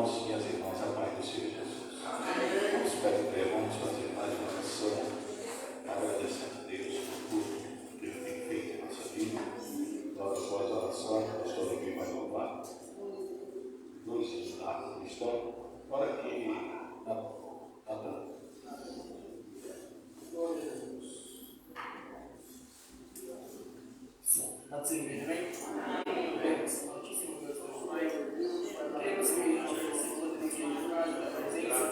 irmãos, minhas irmãs, a paz do Senhor Jesus. Vamos ficar de pé, vamos fazer mais uma oração, agradecendo a Deus por tudo que Ele tem feito em nossa vida. Logo após a oração, o pastor aqui vai louvar. Nos estão, ora aqui na dor. Glória a Deus. Está dizendo bem, amém? Amém. Santíssimo Deus, nosso Pai, queremos que a gente receba toda a igreja da presença,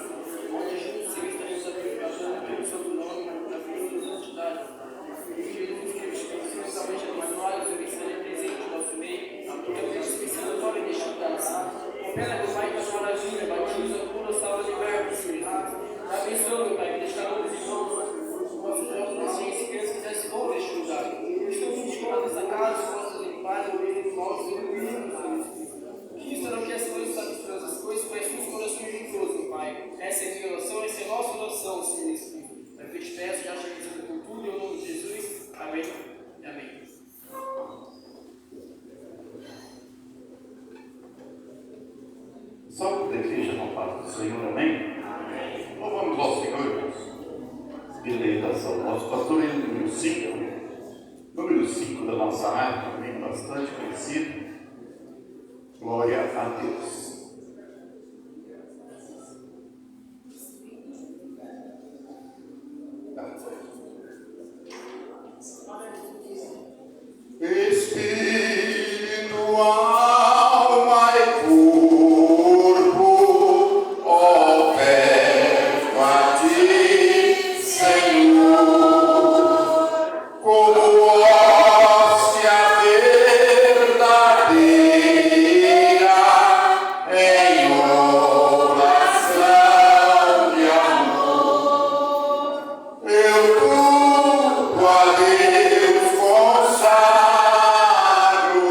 onde juntos estaremos aplicando pelo seu nome, na vida da santidade. Jesus Cristo, especialmente abençoado, Senhor, estaria presente no nosso meio, a tua presença notória neste lugar. Opera, meu Pai, com a sua maravilha, batiza, cura, salva, liberta, Senhor. Abençoa, meu Pai, que deixaremos de novo nossos jovens, consciência e crianças que já se vão neste lugar. Estamos de escola nessa casa, possas limpar, ouvir os maus e o que isso não quer as coisas abstratas, as coisas com as suas corações de todos, meu Pai. Essa é a minha oração, essa é a nossa oração, Senhor Espírito. É o que eu te peço, já chegando por tudo, em nome de Jesus. Amém e amém. Salve da igreja na paz do Senhor, amém? Amém. Louvamos ao Senhor, irmãos. Meditação. Nosso pastor é número 5 da nossa área, também bastante conhecido. Glória a Deus. Espírito, alma e corpo, oferto a ti, Senhor, como hóstia verdadeira, em oração de amor. Eu tudo a Deus consagro.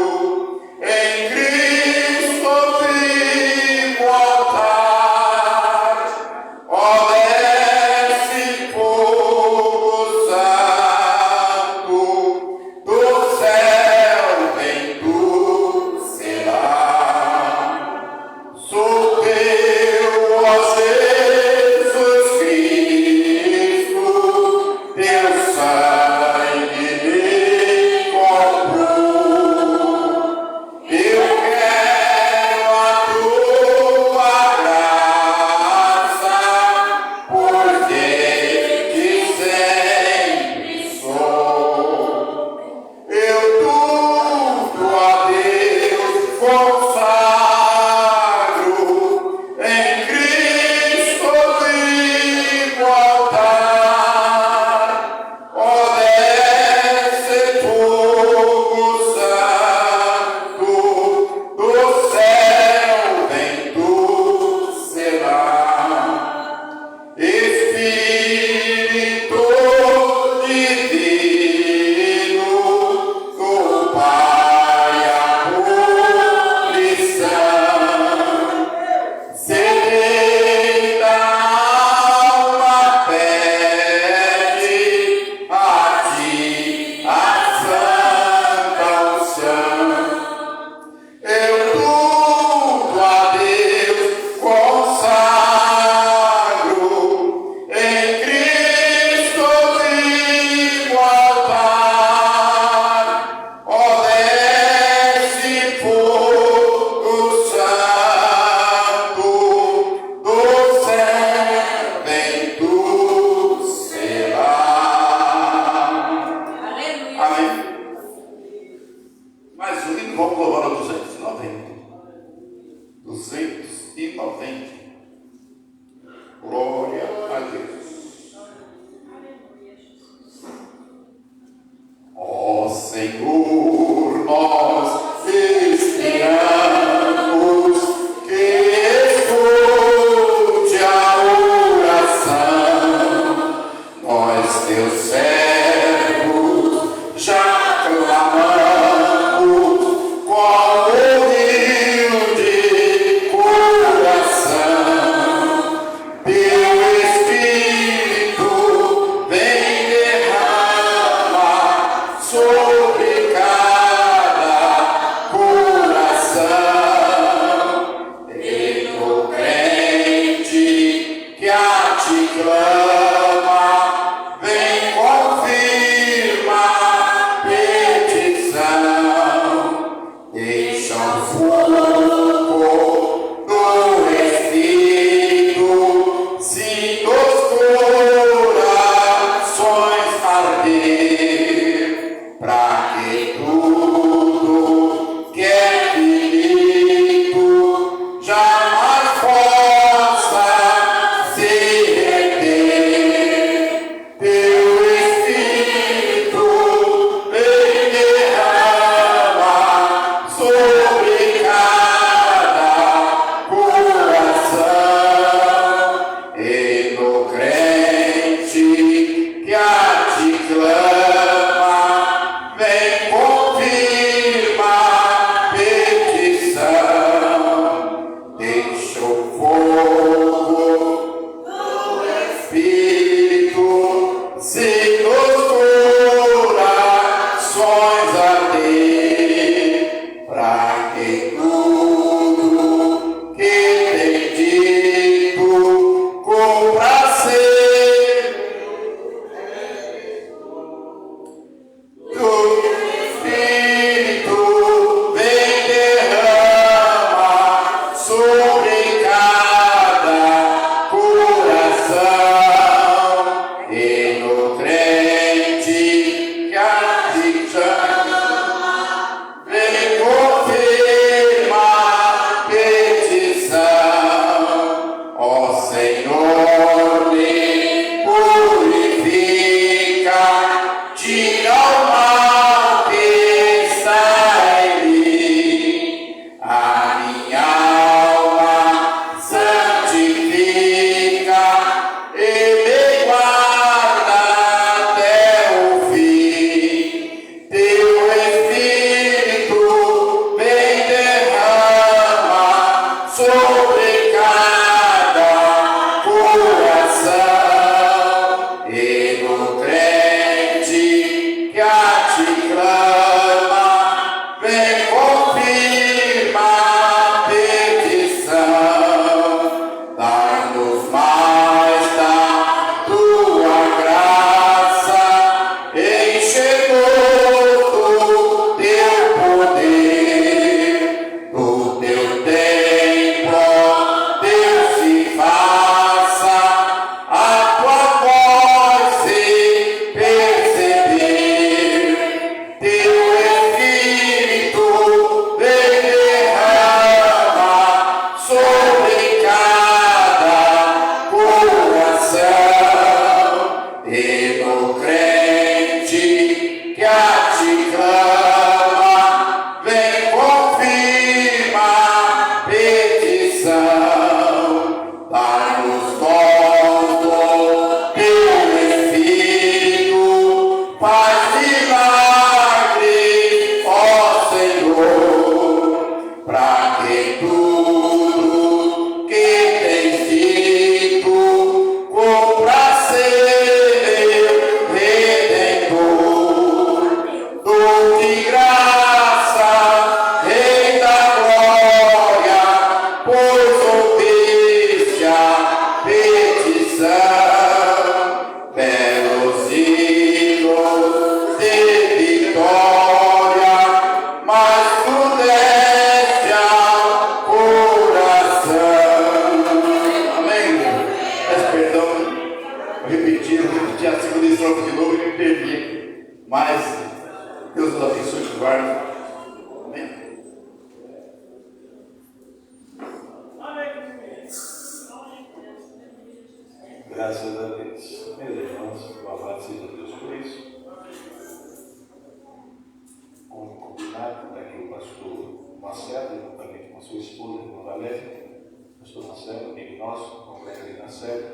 Marcelo, juntamente com a sua esposa, irmã Valéria, pastor Marcelo, amigo nosso, congrega ali na sede,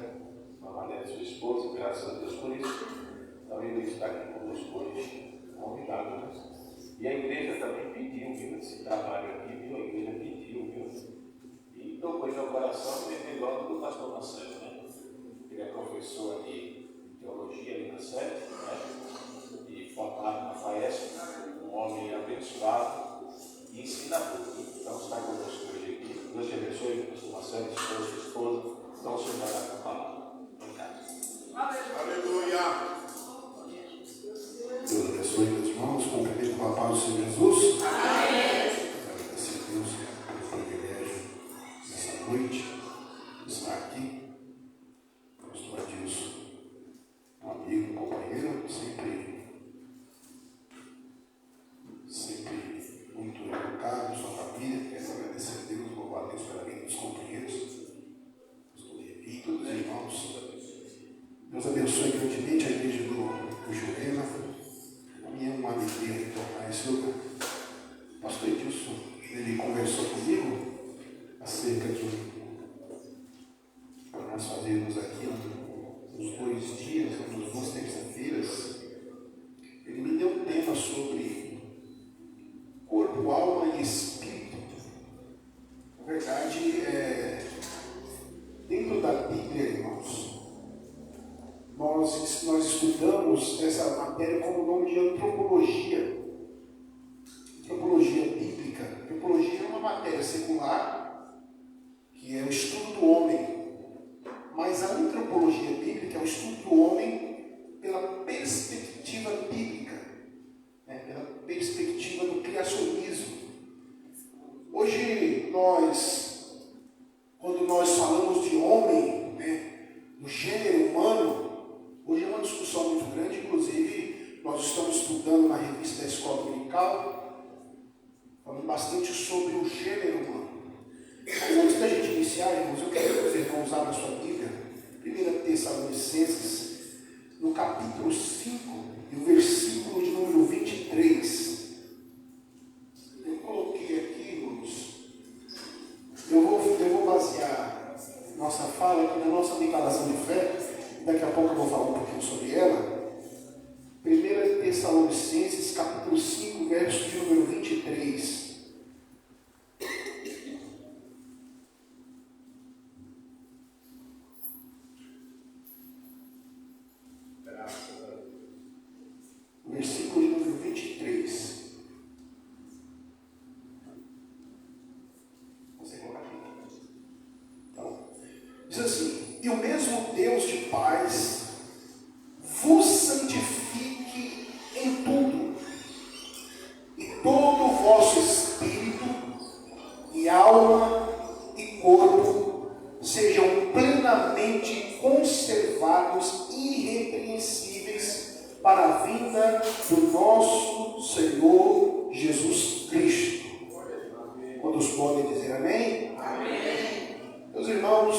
irmã Valéria, sua esposa, graças a Deus por isso. Então ele está aqui conosco hoje, convidado, né? E a igreja também pediu, viu? Esse trabalho aqui, viu? A igreja pediu, viu? E tocou em meu coração e me logo do pastor Marcelo, né? Ele é professor de teologia ali na sede, né? E formado na FAESP, um homem abençoado e ensinador. Então está conosco hoje aqui. Deus te abençoe, pastor Marcelo, sua esposa. Então o senhor vai dar a palavra. Obrigado. Aleluia! Deus abençoe, meus irmãos. Cumprimento com a paz do Senhor Jesus. Amém. Agradecer a Deus pelo privilégio nessa noite de estar aqui. Pastor Adilson, um amigo, um companheiro, sempre muito educado, sua família. Quero agradecer a Deus, louvar a Deus pela vida dos companheiros, pastor Levi e todos os irmãos. Deus abençoe grandemente a igreja do Jurema. A minha é uma alegria retornar esse lugar. O pastor Edilson, ele conversou comigo acerca de para nós fazermos aqui nos 2 dias, nas 2 terças-feiras. Ele me deu um tema sobre corpo, alma e espírito. Na verdade, dentro da Bíblia, irmãos, nós estudamos essa matéria com o nome de antropologia. Antropologia bíblica. Antropologia é uma matéria secular, que é o estudo do homem. Mas a antropologia bíblica é o estudo do homem pela perspectiva bíblica, né? Pela perspectiva do criacionismo. Hoje, quando nós falamos de homem, né, do gênero humano, hoje é uma discussão muito grande. Inclusive, nós estamos estudando na revista da Escola Dominical, falando bastante sobre o gênero humano. Mas antes da gente iniciar, irmãos, eu quero que os irmãos abram a sua Bíblia, 1 Tessalonicenses, no capítulo 5, e o versículo de número 23. Eu coloquei aqui, irmãos, eu vou basear nossa fala aqui na nossa declaração de fé. Daqui a pouco eu vou falar um pouquinho sobre ela. 1 Tessalonicenses, capítulo 5, verso de número 23. Versículo de número 23. Você colocar aqui. Então, diz assim: e o mesmo Deus de paz vos santifique em tudo, e todo o vosso espírito e alma e corpo sejam plenamente conservados irrepreensíveis para a vinda do nosso Senhor Jesus Cristo. Quantos podem dizer amém? Amém. Meus irmãos,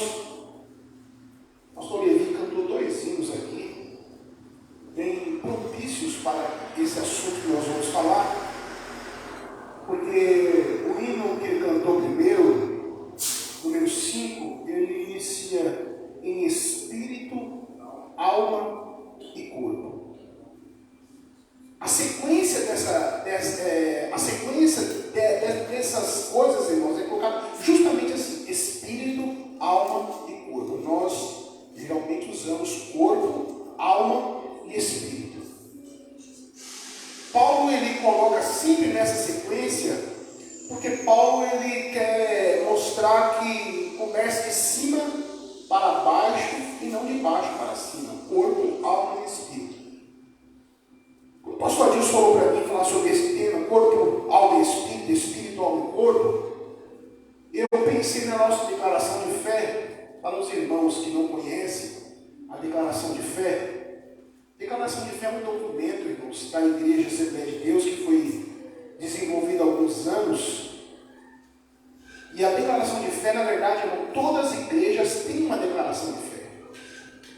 o pastor Levi cantou 2 hinos aqui, bem propícios para esse assunto que nós vamos falar, porque o hino que ele cantou primeiro, número 5, ele inicia em espírito, alma e corpo. A sequência dessas coisas, irmãos, é colocada justamente assim: espírito, alma e corpo. Nós geralmente usamos corpo, alma e espírito. Paulo, ele coloca sempre nessa sequência, porque Paulo, ele quer mostrar que começa de cima para baixo e não de baixo para cima. Corpo, alma e espírito. O pastor Adilson falou para mim falar sobre esse tema, corpo, alma e espírito, espírito, alma e corpo. Eu pensei na nossa declaração de fé, para os irmãos que não conhecem a declaração de fé. Declaração de fé é um documento, irmãos, da Igreja Assembleia de Deus, que foi desenvolvido há alguns anos. E a declaração de fé, na verdade, irmão, todas as igrejas têm uma declaração de fé.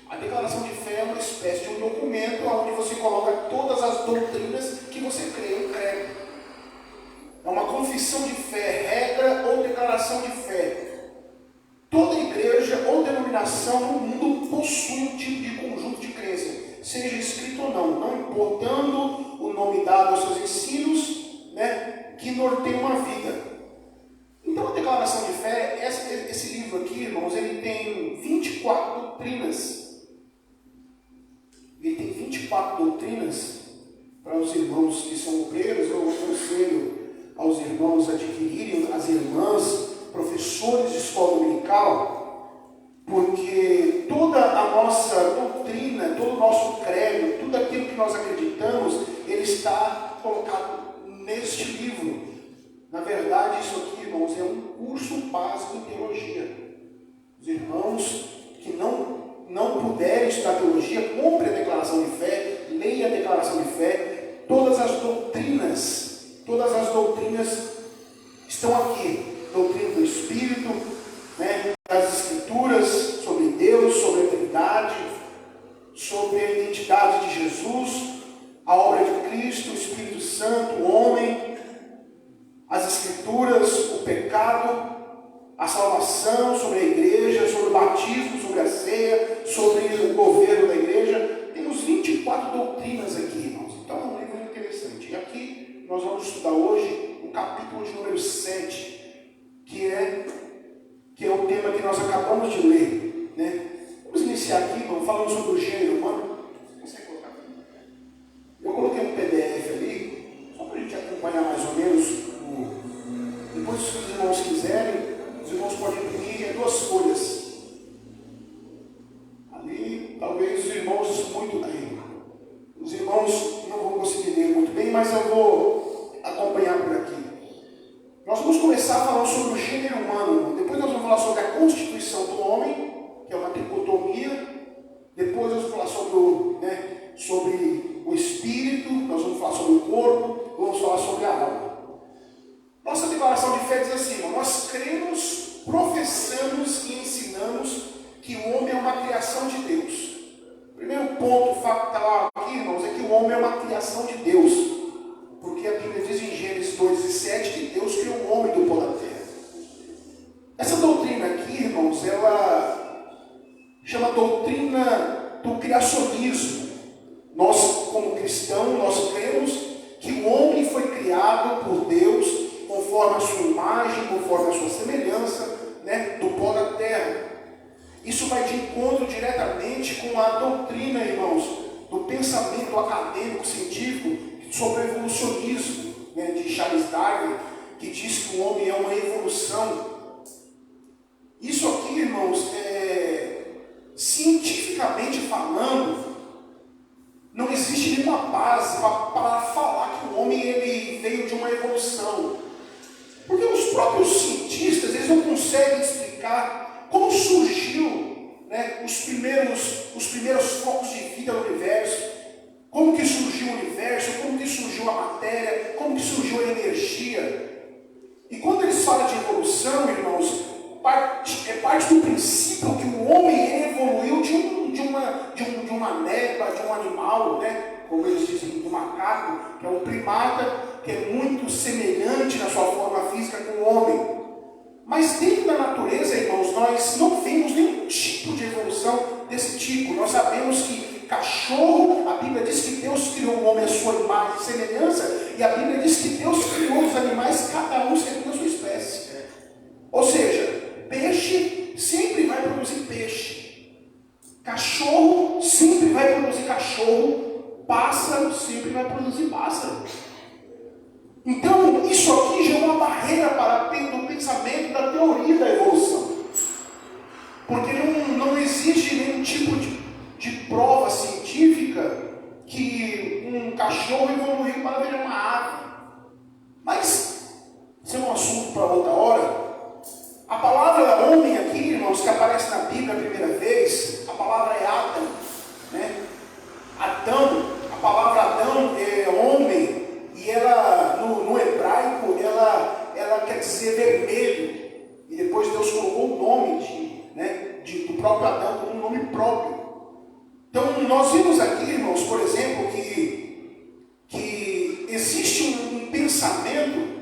A declaração de fé é uma espécie de um documento onde você coloca todas as doutrinas que você crê em credo. é uma confissão de fé, regra ou declaração de fé. Toda igreja ou denominação no mundo possui um tipo de conjunto de crença, seja escrito ou não importando o nome dado aos seus ensinos, né, que norteiam uma vida. Então a declaração de fé, esse livro aqui, irmãos, ele tem 24 doutrinas. Ele tem 24 doutrinas para os irmãos que são obreiros. Eu aconselho aos irmãos adquirirem, as irmãs, professores de escola dominical, porque toda a nossa doutrina, todo o nosso credo, tudo aquilo que nós acreditamos, ele está colocado neste livro. Na verdade, isso aqui, irmãos, é um curso básico em teologia. Os irmãos que não puderem estudar teologia, compre a declaração de fé, leia a declaração de fé. Todas as doutrinas estão aqui. Doutrina do Espírito, né, das Escrituras, sobre Deus, sobre a Trindade, sobre a identidade de Jesus, a obra de Cristo, o Espírito Santo, o homem, as Escrituras, o pecado, a salvação, sobre a igreja, sobre o batismo, sobre a ceia, sobre o governo da igreja. Temos 24 doutrinas aqui, irmãos. Então é um livro muito interessante. E aqui nós vamos estudar hoje o capítulo de número 7, que é o tema que nós acabamos de ler, né? Vamos iniciar aqui, irmão, falando sobre o gênero humano. Consegue colocar aqui? Eu coloquei um PDF ali, só para a gente acompanhar mais ou menos. Depois, se os irmãos quiserem, os irmãos podem imprimir em 2 folhas. Ali, talvez os irmãos muito aí. Os irmãos não vão conseguir ler muito bem, mas eu vou acompanhar por aqui. Nós vamos começar falando sobre o gênero humano. Depois nós vamos falar sobre a constituição do homem, que é uma tricotomia. Depois nós vamos falar sobre o espírito. Nós vamos falar sobre o corpo. Vamos falar sobre a alma. Nossa declaração de fé diz assim: nós cremos, professamos e ensinamos que o homem é uma criação de Deus. O primeiro ponto factual aqui, irmãos, é que o homem é uma criação de Deus. Porque a Bíblia diz em Gênesis 2:7 que Deus criou o homem do pó da terra. Essa doutrina aqui, irmãos, ela chama doutrina do criacionismo. Nós, como cristãos, nós cremos que o homem foi criado por Deus conforme a sua imagem, conforme a sua semelhança, né, do pó da terra. Isso vai de encontro diretamente com a doutrina, irmãos, do pensamento acadêmico, científico, sobre o evolucionismo, né, de Charles Darwin, que diz que o homem é uma evolução. Isso aqui, irmãos, cientificamente falando, não existe nenhuma base para falar que o homem ele veio de uma evolução. Porque os próprios cientistas, eles não conseguem explicar como surgiu, né, os primeiros focos de vida no universo. Como que surgiu o universo, como que surgiu a matéria, como que surgiu a energia. E quando eles falam de evolução, irmãos, parte do princípio que o homem evoluiu de uma ameba, de um animal, né? Como eles dizem, do macaco, que é um primata, que é muito semelhante na sua forma física com o homem. Mas dentro da natureza, irmãos, nós não vemos nenhum tipo de evolução desse tipo. Nós sabemos que cachorro, a Bíblia diz que Deus criou o homem à sua imagem e semelhança, e a Bíblia diz que Deus criou os animais, cada um segundo a sua espécie. Ou seja, peixe sempre vai produzir peixe, cachorro sempre vai produzir cachorro, pássaro sempre vai produzir pássaro. Então, isso aqui já é uma barreira para o pensamento da teoria da evolução, porque não existe nenhum tipo de prova científica que um cachorro evoluiu para virar uma ave. Mas, isso é um assunto para outra hora. A palavra homem aqui, irmãos, que aparece na Bíblia a primeira vez, a palavra é Adam, né? Adão, a palavra Adão é homem, e ela, no hebraico, ela quer dizer vermelho. E depois Deus colocou o nome do próprio Adão como um nome próprio. Então, nós vimos aqui, irmãos, por exemplo, que existe um pensamento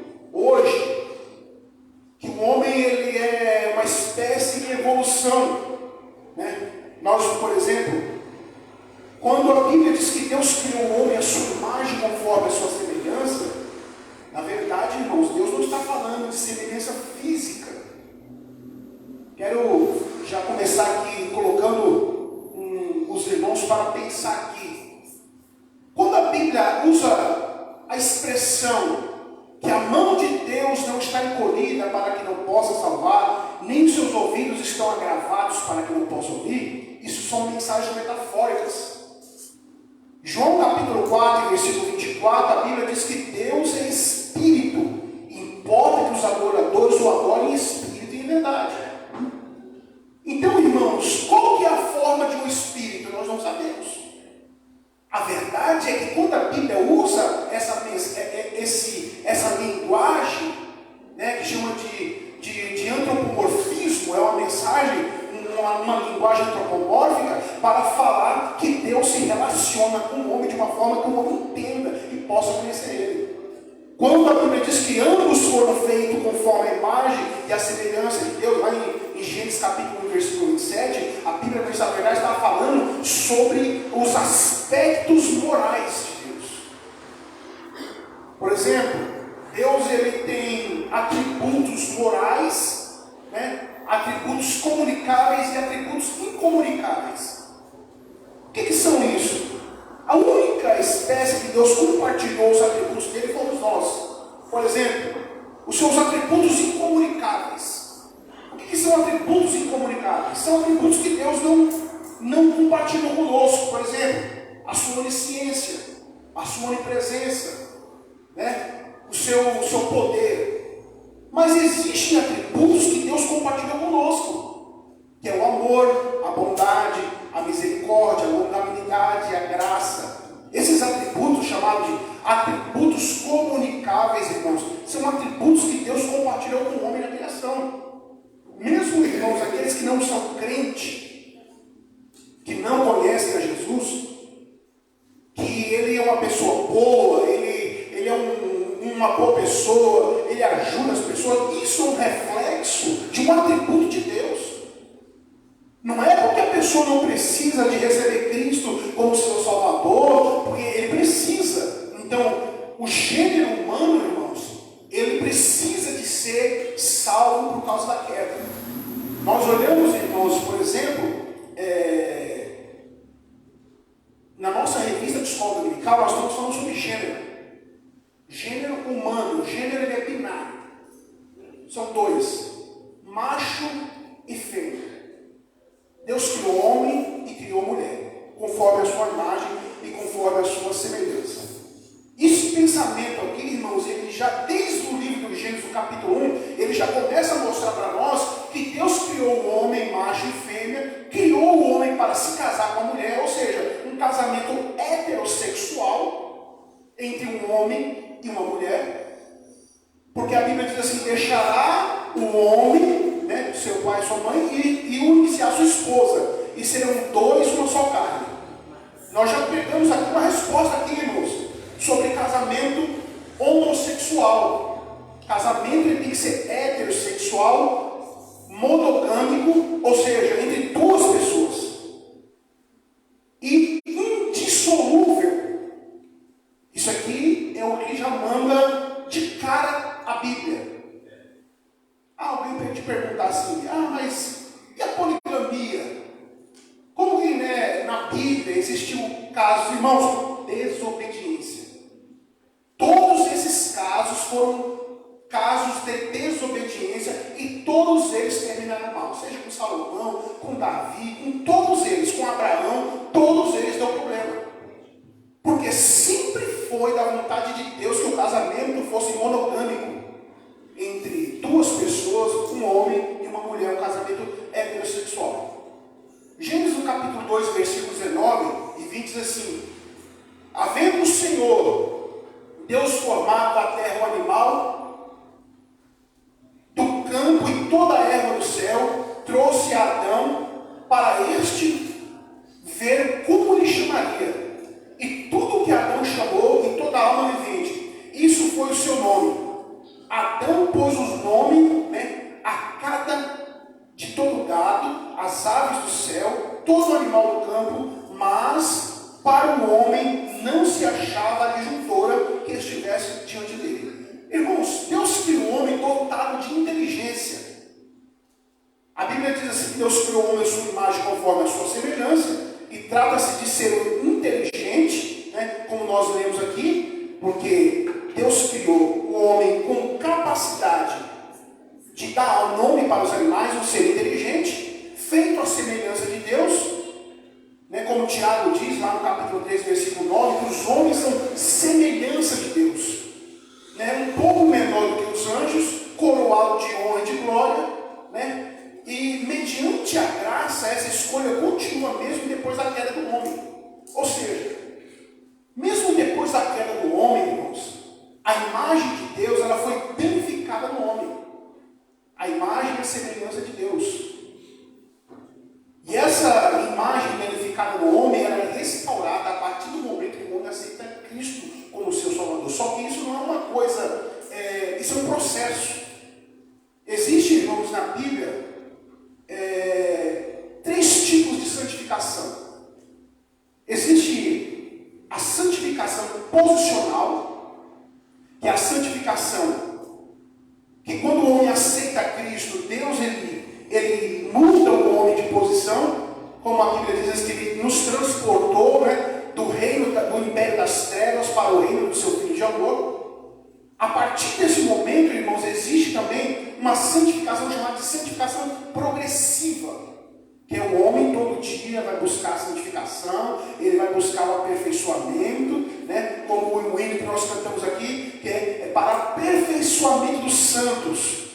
encolhida para que não possa salvar, nem os seus ouvidos estão agravados para que não possa ouvir, isso são mensagens metafóricas. João capítulo 4, versículo 24, a Bíblia diz que Deus é Espírito, importa que os adoradores o adorem em Espírito e em verdade. Então, irmãos, qual que é a forma de um Espírito? Nós não sabemos. A verdade é que quando a Bíblia usa essa linguagem, né, que chama de antropomorfismo, é uma mensagem, uma linguagem antropomórfica, para falar que Deus se relaciona com o homem de uma forma que o homem entenda e possa conhecer Ele. Quando a Bíblia diz que ambos foram feitos conforme a imagem e a semelhança de Deus, lá em Gênesis capítulo 1, versículo 27, a Bíblia, na verdade, está falando sobre os aspectos morais de Deus. Por exemplo, Deus ele tem atributos morais, né? Atributos comunicáveis e atributos incomunicáveis. O que são isso? A única espécie que Deus compartilhou os atributos dele fomos nós. Por exemplo, os seus atributos incomunicáveis. O que são atributos incomunicáveis? São atributos que Deus não compartilhou conosco. Por exemplo, a sua onisciência, a sua onipresença, né? o seu poder. Mas existem atributos que Deus compartilha conosco, que é o amor, a bondade, a misericórdia, a longanimidade, a graça. Esses atributos, chamados de atributos comunicáveis, irmãos, são atributos que Deus compartilhou com o homem na criação. Mesmo, irmãos, aqueles que não são crentes, que não conhecem a Jesus, que ele é uma pessoa boa, ele é uma boa pessoa, ele ajuda as pessoas, isso é um reflexo de um atributo de Deus. Não é porque a pessoa não precisa de receber Cristo como seu Salvador, porque ele precisa. Então, o gênero humano, irmãos, ele precisa de ser salvo por causa da queda. Nós olhamos, irmãos, por exemplo, na nossa revista de escola dominical, nós estamos falando sobre gênero. Gênero humano, gênero ele é binário. São dois, macho e fêmea. Deus criou homem e criou mulher, conforme a sua imagem e conforme a sua semelhança. Esse pensamento aqui, irmãos, ele já desde o livro de Gênesis, capítulo 1, ele já começa a mostrar para nós que Deus criou o homem, macho e fêmea, criou o homem para se casar com a mulher, ou seja, um casamento heterossexual entre um homem e uma mulher, porque a Bíblia diz assim: deixará o homem, né, seu pai e sua mãe, e unir-se-á sua esposa, e serão dois uma só carne. Nós já pegamos aqui uma resposta aqui, irmãos, sobre casamento homossexual. Casamento ele tem que ser heterossexual, monogâmico, ou seja, entre duas pessoas, e indissolúvel. Isso aqui é o que já manda de cara a Bíblia. Alguém pode te perguntar assim: mas e a poligamia? Como que, né, na Bíblia existiu casos, irmãos, de desobediência? Todos esses casos foram casos de desobediência e todos eles terminaram mal. Seja com Salomão, com Davi, com todos eles, com Abraão, todos eles deu problema. Porque sempre foi da vontade de Deus que o casamento fosse monogâmico, entre duas pessoas, um homem e uma mulher, um casamento heterossexual. Gênesis no capítulo 2, versículos 19 e 20 diz assim: havendo o Senhor, Deus formado da terra o animal do campo e toda a erva do céu, trouxe a Adão para este ver como lhe chamaria. E tudo que Adão chamou, e toda a alma vivente, isso foi o seu nome. Adão pôs os nomes, né, a cada de todo gado, as aves do céu, todo animal do campo, mas para o homem não se achava adjuntora que estivesse diante dele. Irmãos, Deus criou o homem dotado de inteligência. A Bíblia diz assim que Deus criou o homem à sua imagem conforme a sua semelhança, e trata-se de ser inteligente, né, como nós lemos aqui, porque Deus criou o homem com capacidade para os animais um ser inteligente, feito à semelhança de Deus, né? Como Tiago diz lá no capítulo 3, versículo 9, que os homens são semelhança de Deus, né? Um pouco menor do que os anjos, coroado de honra e de glória, né? E mediante a graça, essa escolha continua mesmo depois da queda do homem. Ou seja, mesmo depois da queda do homem, irmãos, a imagem de Deus ela foi danificada no homem. A imagem e a semelhança de Deus. E essa imagem danificada no homem ela é restaurada a partir do momento que o homem aceita Cristo como seu Salvador. Só que isso não é uma coisa, isso é um processo. Existe, irmãos, na Bíblia, 3 tipos de santificação. Existe a santificação posicional, que é a santificação que quando o homem aceita Cristo, Deus ele muda o homem de posição, como a Bíblia diz que ele nos transportou, né, do reino, do império das trevas para o reino do seu Filho de amor. A partir desse momento, irmãos, existe também uma santificação chamada de santificação progressiva, que é o homem todo dia vai buscar a santificação, ele vai buscar o aperfeiçoamento, né? Como o hino que nós cantamos aqui, que é para aperfeiçoamento dos santos,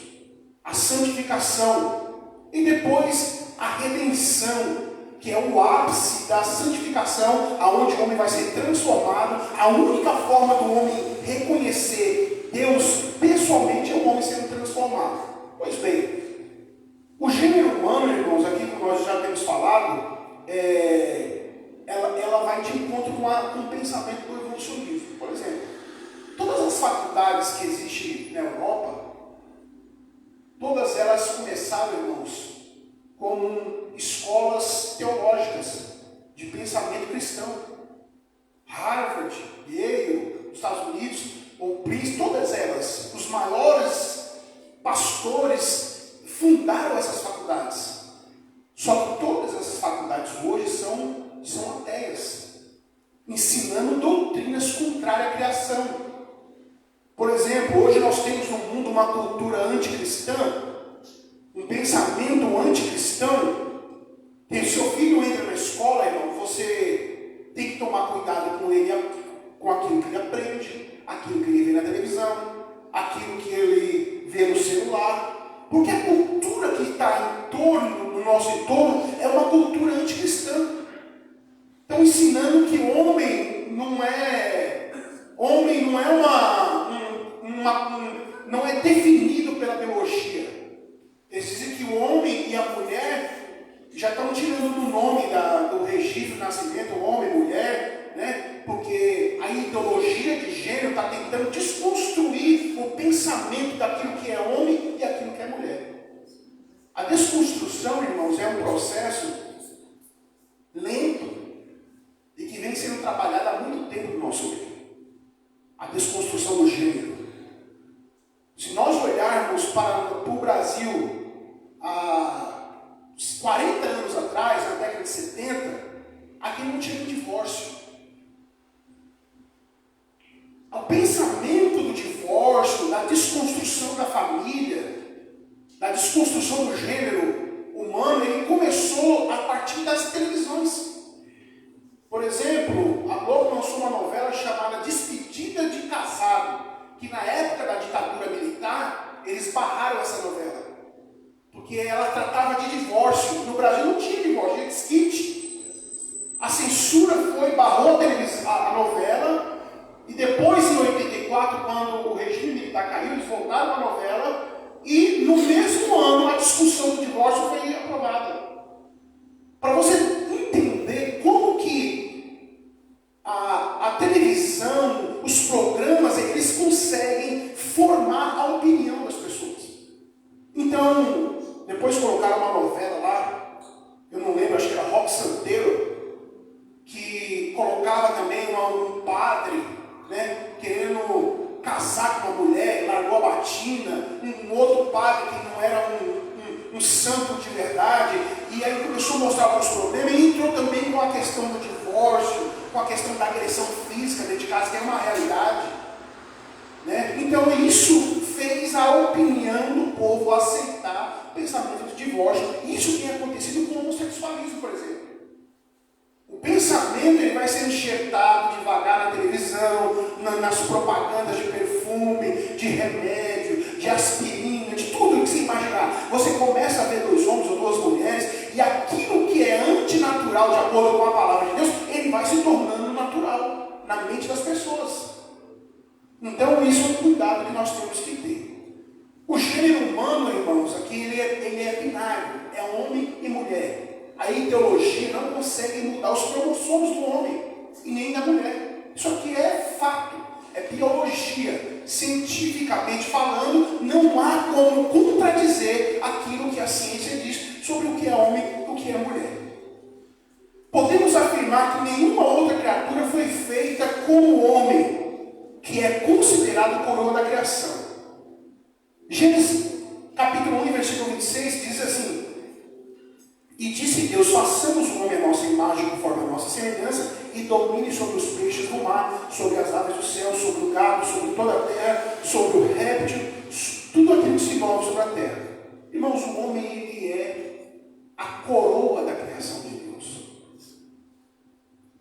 a santificação, e depois a redenção, que é o ápice da santificação, aonde o homem vai ser transformado. A única forma do homem reconhecer Deus pessoalmente é o homem sendo transformado. Pois bem, o gênero humano, irmãos, aqui como nós já temos falado, ela vai de encontro com o pensamento do evolucionismo. Por exemplo, todas as faculdades que existem na Europa, todas elas começaram, irmãos, como escolas teológicas de pensamento cristão. Harvard, Yale, os Estados Unidos, ou Princeton, todas elas, os maiores pastores fundaram essas faculdades. Só que todas essas faculdades hoje são ateias, ensinando doutrinas contrárias à criação. Por exemplo, hoje nós temos no mundo uma cultura anticristã, um pensamento anticristão, que se seu filho entra na escola, irmão, você tem que tomar cuidado com ele, com aquilo que ele aprende, aquilo que ele vê na televisão, aquilo que ele vê no celular, porque a cultura que está no nosso entorno é uma cultura anticristã. Estão ensinando que homem não é não é definido pela biologia. Eles dizem que o homem e a mulher já estão tirando do nome do registro de nascimento, homem e mulher, né? Porque a ideologia de gênero está tentando desconstruir o pensamento daquilo que é homem e aquilo que é mulher. A desconstrução, irmãos, é um processo lento e que vem sendo trabalhado há muito tempo no nosso meio. A desconstrução do gênero. Se nós olharmos para o Brasil há 40 anos atrás, na década de 70, aqui não tinha divórcio. O pensamento do divórcio, da desconstrução da família, da desconstrução do gênero humano, ele começou a partir das televisões. Por exemplo, a Globo lançou uma novela chamada Despedida de Casado, que na época da ditadura militar, eles barraram essa novela, porque ela tratava de divórcio. No Brasil não tinha divórcio, tinha desquite. A censura barrou a novela, e depois, em 84, quando o regime militar caiu, eles voltaram a novela, e no mesmo ano a discussão do divórcio foi aprovada. Para você entender como que a televisão, os programas, eles conseguem formar a opinião das pessoas. Então, depois colocaram uma novela lá, eu não lembro, acho que era Rock Santeiro, que colocava também um padre, né, querendo casar com uma mulher, largou a batina, um outro padre que não era um santo de verdade, e aí começou a mostrar alguns problemas, e entrou também com a questão do divórcio, com a questão da agressão física dentro de casa, que é uma realidade, né? Então isso fez a opinião do povo a aceitar o pensamento de divórcio. Isso tem acontecido com o homossexualismo, por exemplo. O pensamento ele vai ser enxertado devagar na televisão, nas propagandas de perfume, de remédio, de aspirina, de tudo que você imaginar. Você começa a ver 2 homens ou 2 mulheres, e aquilo que é antinatural, de acordo com a palavra de Deus, ele vai se tornando natural na mente das pessoas. Então isso é um cuidado que nós temos que ter. O gênero humano, irmãos, aqui ele é binário, é homem e mulher. A ideologia não consegue mudar os cromossomos do homem e nem da mulher. Isso aqui é fato, é biologia. Cientificamente falando, não há como contradizer aquilo que a ciência diz sobre o que é homem e o que é mulher. Podemos afirmar que nenhuma outra criatura foi feita como o homem, que é considerado coroa da criação. Gênesis capítulo 1, versículo 26 diz assim: e disse Deus, façamos o homem à nossa imagem, conforme a nossa semelhança, e domine sobre os peixes do mar, sobre as aves do céu, sobre o gado, sobre toda a terra, sobre o réptil, tudo aquilo que se move sobre a terra. Irmãos, o homem ele é a coroa da criação de Deus.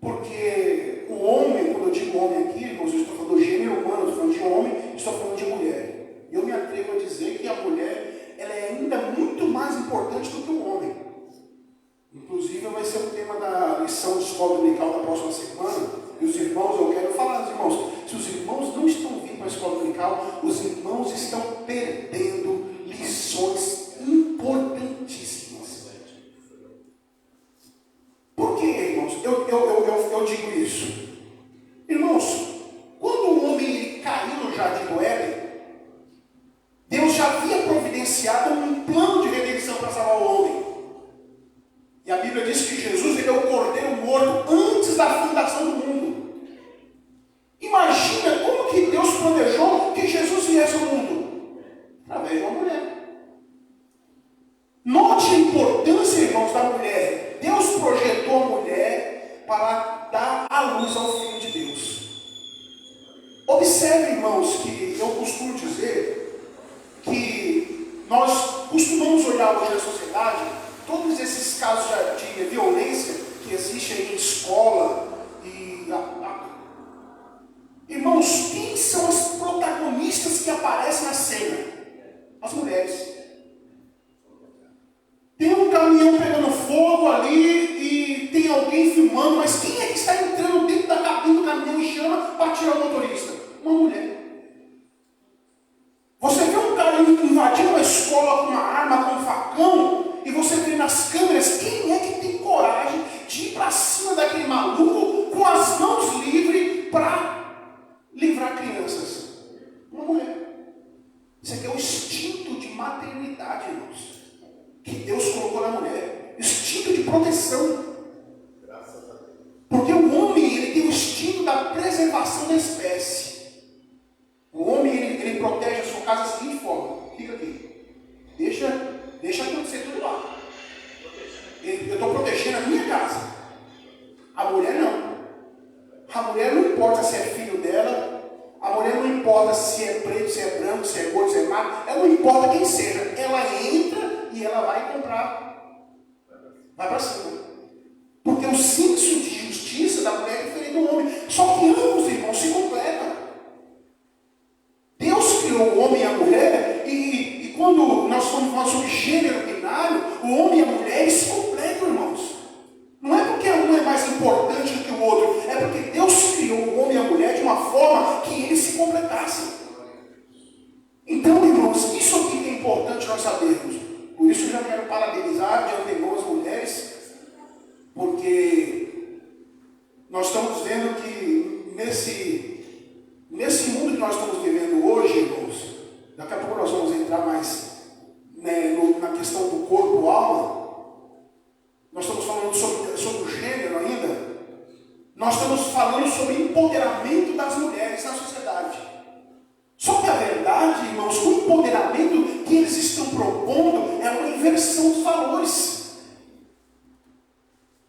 Porque o homem, quando eu digo homem aqui, irmãos, eu estou falando do gênero humano, estou falando de homem, estou falando de mulher. Eu me atrevo a dizer que a mulher ela é ainda muito mais importante do que o homem. Inclusive vai ser o tema da lição de escola dominical da próxima semana. E os irmãos, eu quero falar aos irmãos, se os irmãos não estão vindo para a escola dominical, os irmãos estão perdendo lições importantíssimas. Por que, irmãos? Eu digo isso. Irmãos, quando o homem ele caiu no jardim do Éden, Deus já havia providenciado um plano de redenção para salvar o homem. E a Bíblia diz que Jesus ele é o cordeiro morto antes da fundação do mundo. Imagina como que Deus planejou que Jesus viesse ao mundo. Através de uma mulher. Note a importância, irmãos, da mulher. Deus projetou a mulher para dar a luz ao Filho de Deus. Observe, irmãos, que eu costumo dizer que nós costumamos olhar hoje na sociedade todos esses casos de violência que existem em escola. Irmãos, quem são as protagonistas que aparecem na cena? As mulheres. Tem um caminhão pegando fogo ali e tem alguém filmando, mas quem é que está entrando dentro da cabine do caminhão e chama para tirar o motorista? Uma mulher. Você vê um cara invadindo uma escola com uma arma, com um facão, e você vê nas câmeras, quem é que tem coragem de ir para cima daquele maluco com as mãos livres para livrar crianças? Uma mulher. Isso aqui é o instinto de maternidade, irmãos, que Deus colocou na mulher. Instinto de proteção. Porque o homem ele tem o instinto da preservação da espécie. O homem ele protege a sua casa da seguinte forma: fica aqui, deixa acontecer tudo lá. Eu estou protegendo a minha casa. A mulher não. A mulher não importa se é filho dela, a mulher não importa se é preto, se é branco, se é gordo, se é magro, ela não importa quem seja, ela entra e ela vai comprar, vai para cima. Porque o senso de justiça da mulher é diferente do homem. Só que ambos, irmãos, se completam. Deus criou o homem e a mulher, e quando nós estamos falando sobre gênero binário, o homem e a mulher eles se completam, irmãos. Não é porque um é mais importante do que o outro, é porque Deus criou o homem e a mulher de uma forma que eles se completassem. Então, irmãos, isso aqui que é importante nós sabermos. Por isso eu já quero parabenizar de antemão as mulheres, porque nós estamos vendo que nesse mundo que nós estamos vivendo hoje, irmãos, daqui a pouco nós vamos entrar mais na questão do corpo-alma. Nós estamos falando sobre o gênero ainda. Nós estamos falando sobre empoderamento das mulheres na sociedade. Só que a verdade, irmãos, o empoderamento que eles estão propondo é uma inversão dos valores.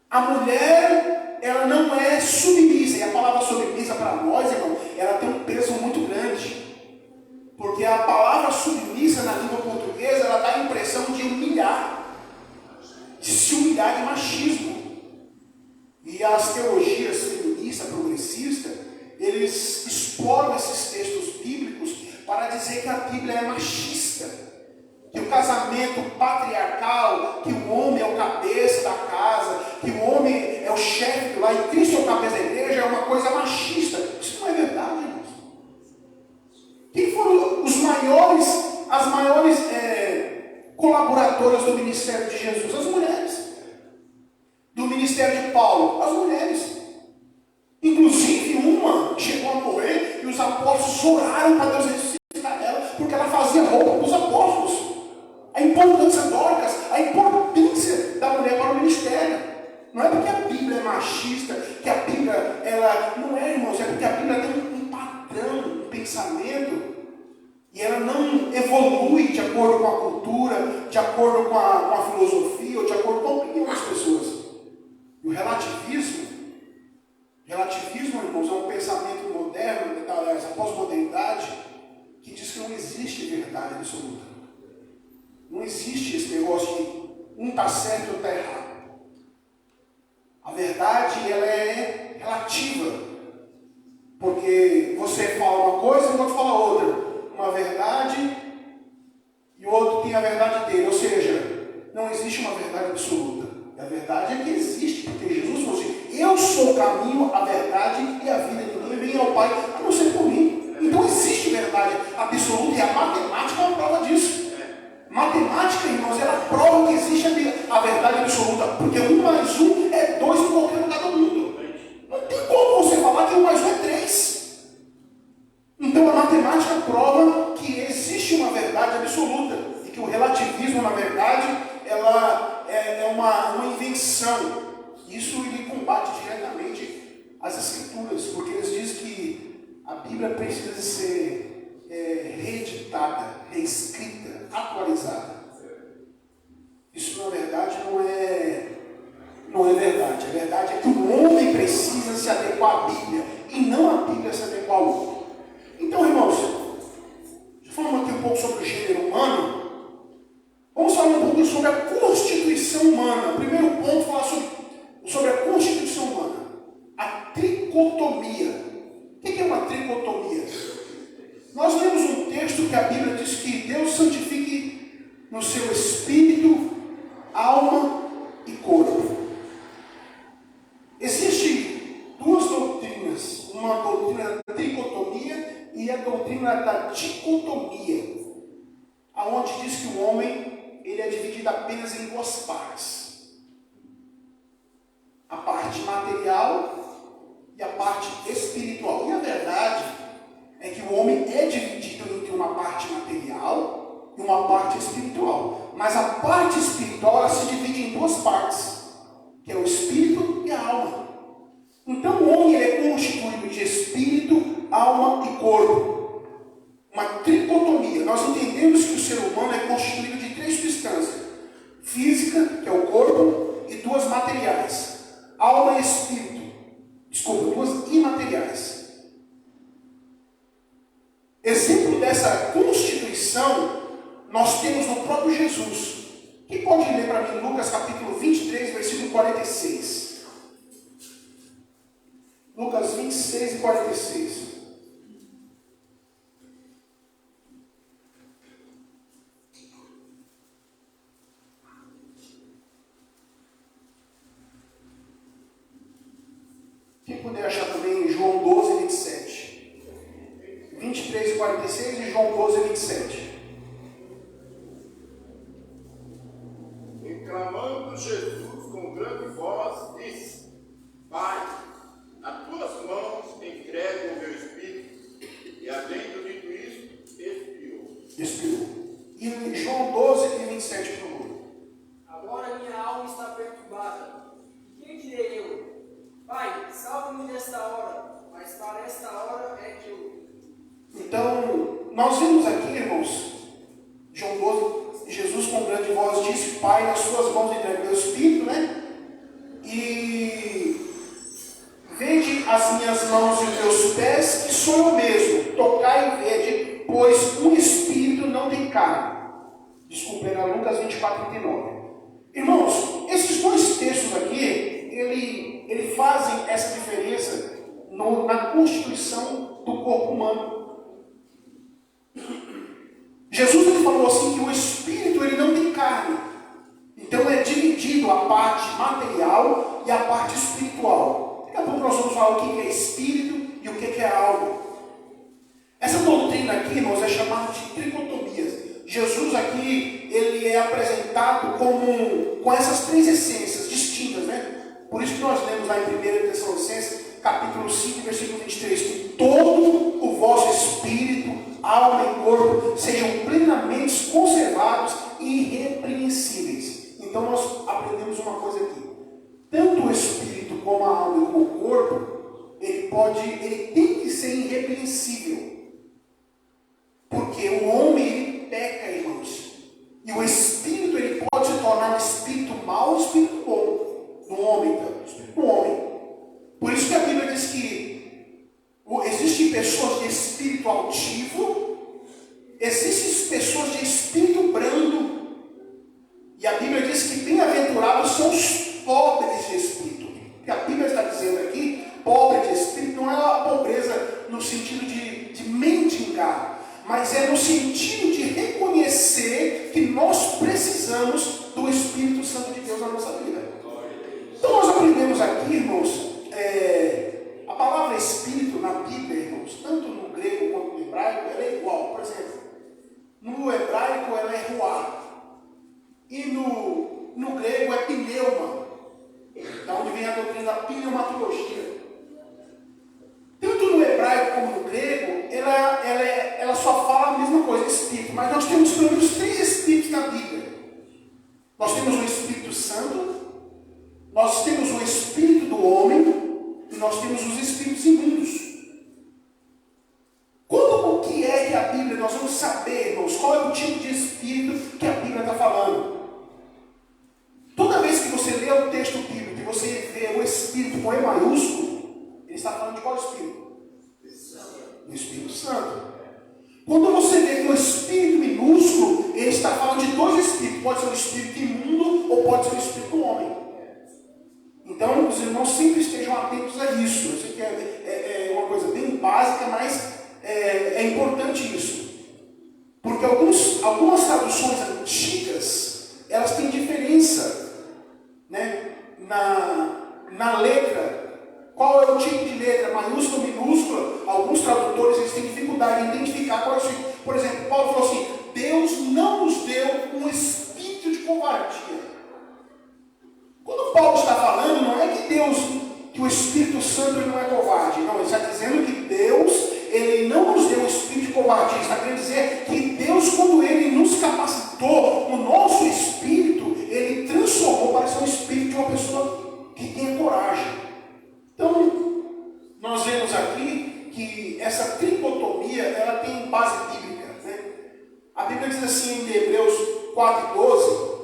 A mulher, ela não é submissa. E a palavra submissa para nós, irmão, ela tem um peso muito grande. Porque a palavra submissa na língua portuguesa Bíblia é machista, que o casamento patriarcal, que o homem é o cabeça da casa, que o homem é o chefe lá e Cristo é o cabeça da igreja, é uma coisa machista. Isso não é verdade, irmãos. Quem foram as maiores colaboradoras do ministério de Jesus? As mulheres. Do ministério de Paulo? As mulheres. Inclusive uma chegou a morrer e os apóstolos oraram para Deus ressuscitar ela, porque ela fazia roupa dos apóstolos. A importância de Dorcas, a importância da mulher para o ministério. Não é porque a Bíblia é machista, que a Bíblia, ela não é, irmãos, é porque a Bíblia tem um padrão, um pensamento, e ela não evolui de acordo com a cultura, de acordo com a filosofia, ou de acordo com a opinião das pessoas. E o relativismo, irmãos, é um pensamento moderno, aliás, a pós-modernidade, que diz que não existe verdade absoluta. Não existe esse negócio de um está certo e outro está errado. A verdade, ela é relativa. Porque você fala uma coisa e o outro fala outra. Uma verdade e o outro tem a verdade dele. Ou seja, não existe uma verdade absoluta. E a verdade é que existe. Porque Jesus falou assim, eu sou o caminho, a verdade e a vida. Ninguém vem ao Pai a não ser por mim. Então existe verdade absoluta e a matemática é uma prova disso. Matemática, irmãos, ela prova que existe a verdade absoluta, porque 1 mais 1 é 2 em qualquer lugar do mundo. Não tem como você falar que 1 mais 1 é 3. Então a matemática prova que existe uma verdade absoluta e que o relativismo, na verdade, ela é uma invenção. Isso ele combate diretamente as Escrituras, porque eles dizem que a Bíblia precisa ser reeditada, reescrita, atualizada. Isso na verdade não é verdade. A verdade é que o homem precisa se adequar à Bíblia e não a Bíblia se adequar ao homem. Então, irmãos, falando aqui um pouco sobre o gênero humano, vamos falar um pouco sobre a constituição humana. O primeiro ponto, falar sobre a constituição humana. A tricotomia. O que é uma tricotomia? Nós lemos um texto que a Bíblia diz que Deus santifique no seu espírito, alma e corpo. Existem duas doutrinas, uma doutrina da tricotomia e a doutrina da dicotomia, aonde diz que o homem ele é dividido apenas em duas partes. A parte material e a parte espiritual. E a verdade é que o homem é dividido entre uma parte material e uma parte espiritual. Mas a parte espiritual ela se divide em duas partes, que é o espírito e a alma. Então o homem ele é constituído de espírito, alma e corpo. Uma tricotomia. Nós entendemos que o ser humano é constituído de três substâncias. Física, que é o corpo, e duas materiais. Alma e espírito. Desculpa, duas imateriais. Exemplo dessa constituição, nós temos no próprio Jesus. Quem pode ler para mim Lucas capítulo 23, versículo 46? Lucas 26 e 46. Quem puder achar também João 12, 27. 23 e 46 e João 12, 27. E clamando Jesus com grande voz, disse: Pai, nas tuas mãos entrego o meu espírito. E havendo dito isto, expirou. E João 12 e 27, por favor. Agora minha alma está perturbada. Quem direi eu? Pai, salva-me desta hora. Mas para esta hora é que eu... Então, nós vimos aqui, irmãos, João 12, Jesus com grande voz disse: Pai, nas suas mãos entrego meu espírito, né? E vede as minhas mãos e os meus pés, que sou eu mesmo. Tocai e vede, pois um espírito não tem carne. Desculpa, era Lucas 24, 39. Irmãos, esses dois textos aqui, ele fazem essa diferença na constituição do corpo humano. falou assim que o espírito ele não tem carne. Então é dividido a parte material e a parte espiritual. Daqui a pouco nós vamos falar o que é espírito e o que é alma. Essa doutrina aqui, irmãos, é chamada de tricotomia. Jesus aqui, ele é apresentado com essas três essências distintas, né? Por isso que nós lemos lá em 1 Tessalonicenses, capítulo 5, versículo 23, que todo o vosso espírito, alma e corpo sejam plenamente conservados e irrepreensíveis. Então nós aprendemos uma coisa aqui. Tanto o espírito como a alma e como o corpo, ele tem que ser irrepreensível. Porque o homem, ele peca, irmãos. E o espírito, ele pode se tornar um espírito mau ou um espírito bom. No homem, então. Espírito do homem. Por isso que a Bíblia diz que existem pessoas de espírito altivo, existem pessoas de espírito brando. E a Bíblia diz que bem-aventurados são os pobres de espírito. O que a Bíblia está dizendo aqui, pobre de espírito, não é a pobreza no sentido de mendigar, mas é no sentido de reconhecer que nós precisamos do Espírito Santo de Deus na nossa vida. Então nós aprendemos aqui, irmãos, a palavra Espírito na Bíblia, irmãos, tanto no grego quanto no hebraico, ela é igual. Por exemplo, no hebraico ela é ruá, e no grego é pneuma, da onde vem a doutrina da pneumatologia. Tanto no hebraico como no grego, ela só fala a mesma coisa, Espírito. Mas nós temos pelo menos 3 Espíritos na Bíblia. Nós temos o Espírito Santo, nós temos o Espírito do homem e nós temos os Espíritos imundos. O que é que a Bíblia, nós vamos saber, irmãos, qual é o tipo de Espírito que a Bíblia está falando. Toda vez que você lê o texto bíblico e você vê o Espírito com E maiúsculo, ele está falando de qual Espírito? Do Espírito Santo. Quando você vê com o Espírito minúsculo, ele está falando de 2 Espíritos. Pode ser o Espírito imundo ou pode ser o Espírito do homem. Então, os irmãos sempre estejam atentos a isso. Eu sei que é uma coisa bem básica, mas é importante isso. Porque algumas traduções antigas, elas têm diferença, né? Na letra. Qual é o tipo de letra? Maiúscula, minúscula? Alguns tradutores eles têm dificuldade em identificar qual é o tipo. Por exemplo, Paulo falou assim: Deus não nos deu um espírito de covardia. Quando Paulo está falando, não é que o Espírito Santo ele não é covarde. Não, ele está dizendo que Deus, ele não nos deu um espírito de covardia. Ele está querendo dizer que Deus, quando ele nos capacitou, o nosso espírito, ele transformou para ser um espírito de uma pessoa que tenha coragem. Então, nós vemos aqui que essa tricotomia, ela tem base bíblica, né? A Bíblia diz assim em Hebreus 4:12,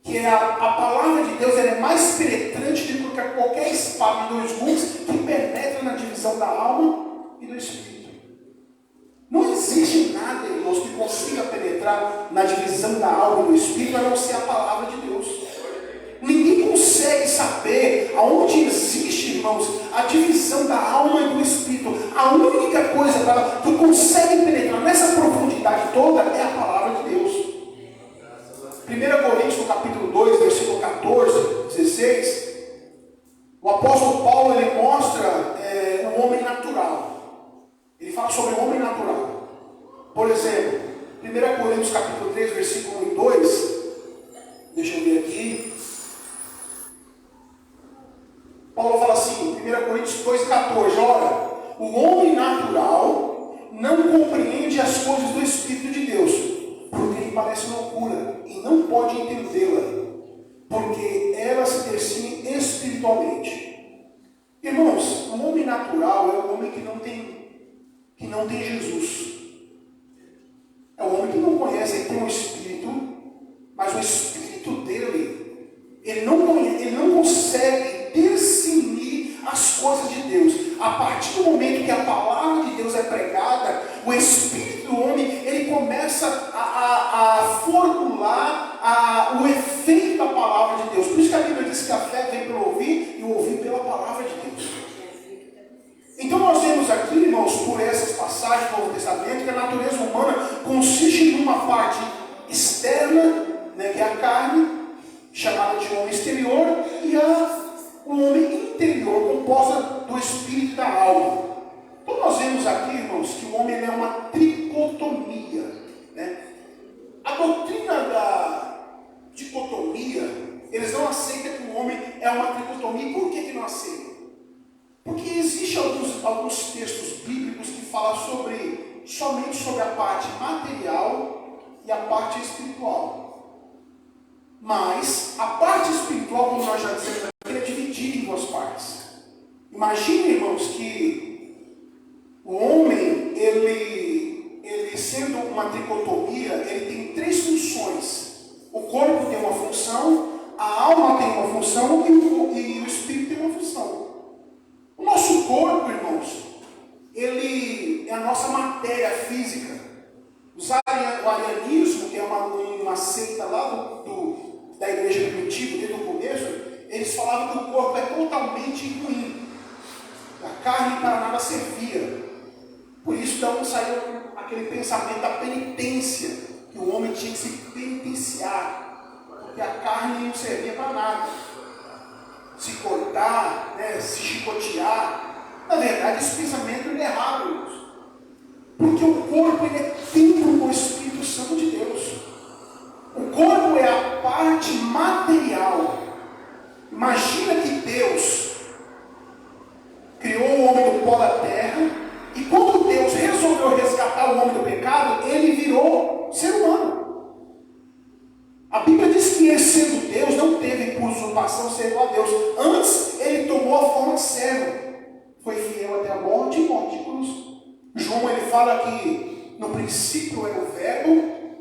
que a palavra de Deus ela é mais penetrante do que qualquer espada de 2 gumes que penetra na divisão da alma e do espírito. Não existe nada, irmãos, que consiga penetrar na divisão da alma e do espírito, a não ser a palavra de Deus. Ninguém consegue saber aonde existe, irmãos, a divisão da alma e do espírito. A única coisa que consegue penetrar nessa profundidade toda é a palavra de Deus. 1 Coríntios, no capítulo 2, versículo 14, 16, o apóstolo Paulo ele mostra o homem natural. Ele fala sobre o homem natural. Por exemplo, 1 Coríntios capítulo 3, versículo 1 e 2, deixa eu ver aqui. Paulo fala assim, 1 Coríntios 2,14, ora, o homem natural não compreende as coisas do Espírito de Deus, porque lhe parece loucura, e não pode entendê-la, porque ela se define espiritualmente. Irmãos, o homem natural é o homem que não tem Jesus. É o homem que não conhece, ele tem um Espírito, mas o Espírito dele, ele não consegue discernir as coisas de Deus. A partir do momento que a palavra de Deus é pregada, o Espírito do homem, ele começa a formular o efeito da palavra de Deus. Por isso que a Bíblia diz que a fé vem pelo ouvir e o ouvir pela palavra de Deus. Então nós vemos aqui, irmãos, irmãos, por essas passagens do Novo Testamento, que a natureza humana consiste numa parte externa, né, que é a carne, chamada de homem exterior, e o homem interior, composta do espírito e da alma. Então nós vemos aqui, irmãos, que o homem é uma tricotomia, né? A doutrina da dicotomia, eles não aceitam que o homem é uma tricotomia. Por que não aceitam? Porque existem alguns textos bíblicos que falam somente sobre a parte material e a parte espiritual. Mas a parte espiritual, como nós já dissemos aqui, é dividida em duas partes. Imagine, irmãos, que o homem, ele sendo uma tricotomia, ele tem três funções. O corpo tem uma função, a alma tem uma função e o espírito tem uma função. O nosso corpo, irmãos, ele é a nossa matéria física. O arianismo, que é uma seita lá da igreja primitiva, desde o começo, eles falavam que o corpo é totalmente ruim. A carne para nada servia. Por isso então saiu aquele pensamento da penitência, que o homem tinha que se penitenciar, porque a carne não servia para nada. Se cortar, né, se chicotear. Na verdade, esse pensamento é errado, irmãos. Porque o corpo ele é templo do Espírito Santo de Deus. O corpo é a parte material. Imagina que Deus criou o homem do pó da terra, e quando Deus resolveu resgatar o homem do pecado, ele virou ser humano. A Bíblia diz que ele, sendo Deus, não teve por usurpação ser igual a Deus. Antes, ele tomou a forma de servo. Foi fiel até a morte e morte de cruz. João, ele fala que no princípio era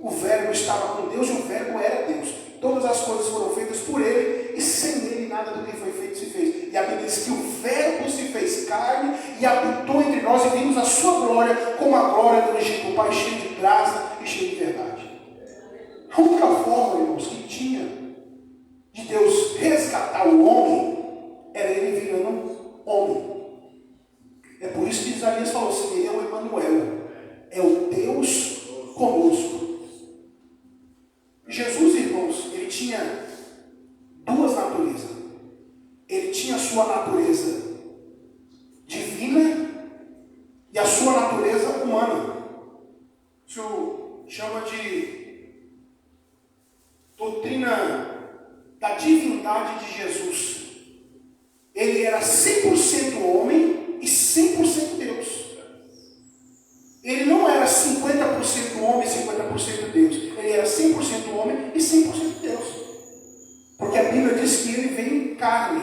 o verbo estava com Deus e o verbo era Deus. Todas as coisas foram feitas por ele, e sem ele nada do que foi feito se fez. E a Bíblia diz que o verbo se fez carne e habitou entre nós, e vimos a sua glória como a glória do unigênito Pai, cheio de graça e cheio de verdade. A única forma, irmãos, que tinha de Deus resgatar o homem era ele virando homem. É por isso que Isaías falou assim: ele é o Emanuel, é o Deus conosco. Jesus, irmãos, ele tinha duas naturezas. Ele tinha a sua natureza divina e a sua natureza humana. Isso chama de doutrina da divindade de Jesus. Ele era 100% homem e 100% Deus. Ele não era 50% homem e 50% Deus. Ele era 100% homem e 100% Deus. Porque a Bíblia diz que ele veio em carne.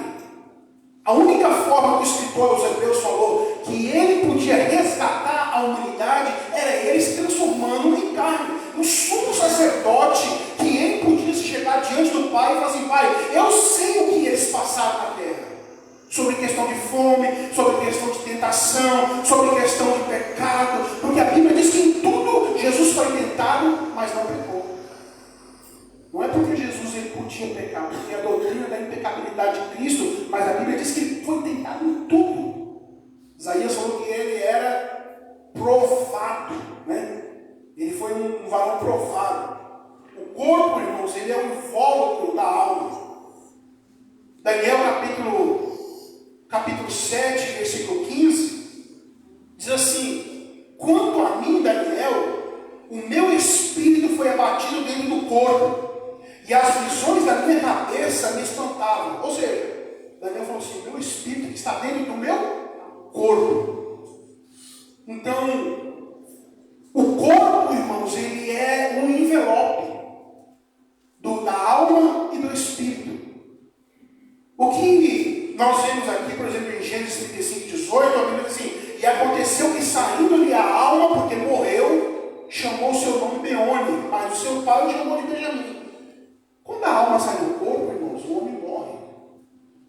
A única forma que o escritor aos Hebreus falou que ele podia resgatar a humanidade era ele se transformando em carne. O sumo sacerdote, que ele podia chegar diante do Pai e falar assim: Pai, eu sei o que eles passaram na terra. Sobre questão de fome, sobre questão de tentação, sobre questão de pecado. Porque a Bíblia diz que em tudo Jesus foi tentado, mas não pecou. Não é porque Jesus ele podia pecar, porque a doutrina da impecabilidade de Cristo, mas a Bíblia diz que ele foi tentado em tudo. Isaías falou que ele era provado, né? Ele foi um varão provado. O corpo, irmãos, ele é o invólucro da alma. Daniel capítulo 7, versículo 15, diz assim: quanto a mim, Daniel, o meu espírito foi abatido dentro do corpo, e as visões da minha cabeça me espantavam. Ou seja, Daniel falou assim: meu espírito está dentro do meu corpo. Então, o corpo, irmãos, ele é um envelope da alma e do espírito. O que nós vemos aqui, por exemplo, em Gênesis 35, 18, a Bíblia diz assim: e aconteceu que, saindo-lhe a alma, porque morreu, chamou seu nome Beone, mas o seu pai o chamou de Benjamim. Quando a alma sai do corpo, irmãos, o homem morre.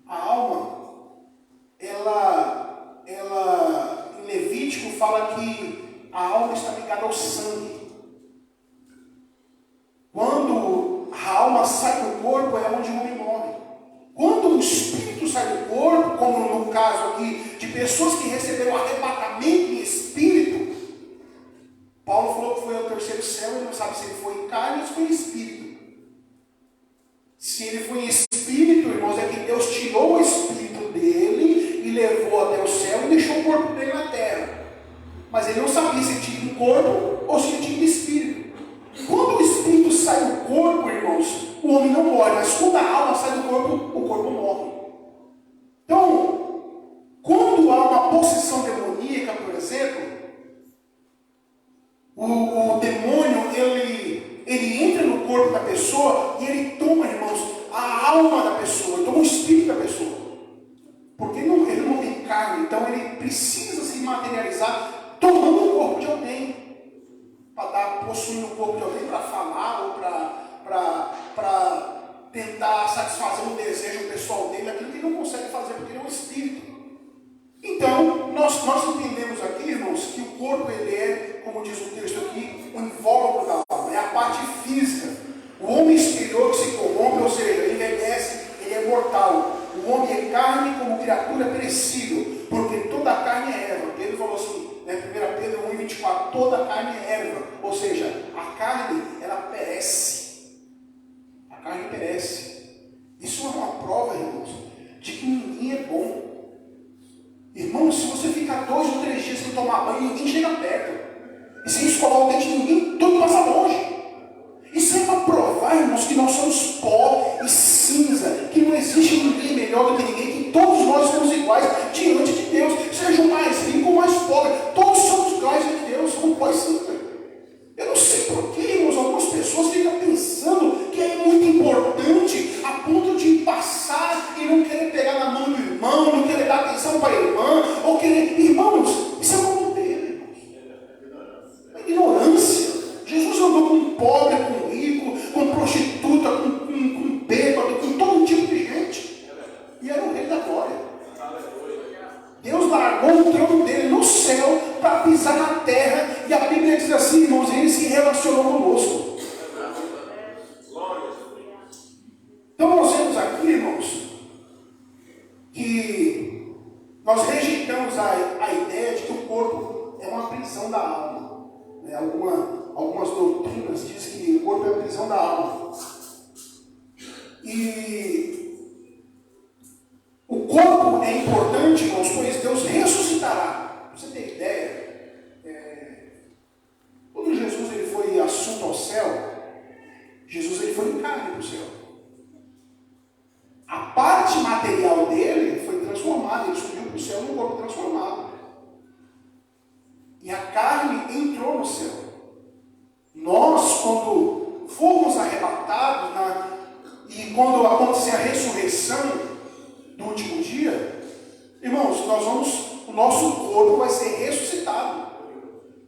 A alma, ela em Levítico fala que a alma está ligada ao sangue. Quando a alma sai do corpo, é onde o homem morre. Quando o espírito sai do corpo, como no caso aqui de pessoas que receberam arrebatamento mente e espírito, Paulo falou que foi ao terceiro céu, ele não sabe se ele foi em carne ou se foi em espírito. Se ele foi em espírito, irmãos, é que Deus tirou o espírito dele e levou até o céu e deixou o corpo dele na terra. Mas ele não sabia se tinha um corpo ou se tinha um espírito. Quando o espírito sai do corpo, irmãos, o homem não morre, mas quando a alma sai do corpo, o corpo morre. Então, quando há uma possessão demoníaca, por exemplo, o demônio, ele entra no corpo da pessoa e ele toma, irmãos, a alma da pessoa, ele toma o espírito da pessoa. Porque ele não tem carne, então ele precisa se materializar tomando o corpo de alguém. Para possuir o corpo de alguém, para falar ou para tentar satisfazer um desejo pessoal dele, aquilo que ele não consegue fazer porque ele é um espírito. Então, nós entendemos aqui, irmãos, que o corpo ele é, como diz o texto aqui, o invólucro da alma, é a parte física. O homem exterior que se corrompe, ou seja, ele envelhece, ele é mortal. O homem é carne como criatura perecível, porque toda a carne é erva. Pedro falou assim, né, 1 Pedro 1,24, toda a carne é erva, ou seja, a carne, ela perece. A carne perece. Isso é uma prova, irmãos, de que ninguém é bom. Irmãos, se você ficar 2 ou 3 dias sem tomar banho, ninguém chega perto. E sem escovar o dente, ninguém, todo passa longe. Isso é para provar, irmãos, que nós somos pó e cinza, que não existe ninguém melhor do que ninguém, que todos nós somos iguais diante de Deus, seja o mais rico ou o mais pobre, todos somos iguais diante de Deus, somos pó e cinza. Eu não sei porquê, irmãos, algumas pessoas ficam pensando que é muito importante a ponto de passar e não querer pegar na mão do irmão, não querer dar atenção para a irmã, ou querer, irmãos, isso é uma bobeira, irmãos. É ignorância. Jesus andou com pobre, com rico, com prostituta, com bêbado, com todo tipo de gente. E era o rei da glória. Deus largou o trono dele no céu para pisar na terra. E a Bíblia diz assim, irmãos, ele se relacionou conosco. Então nós vemos aqui, irmãos, que nós rejeitamos a ideia de que o corpo é uma prisão da alma. Né? Algumas doutrinas dizem que o corpo é a prisão da alma. E o corpo é importante, irmãos, pois Deus ressuscitará. Pra você ter ideia, quando Jesus ele foi assunto ao céu, Jesus ele foi em carne para o céu. A parte material dele foi transformada, ele subiu para o céu num corpo transformado. E a carne entrou no céu. Nós, quando formos arrebatados, e quando acontecer a ressurreição do último dia, irmãos, o nosso corpo vai ser ressuscitado,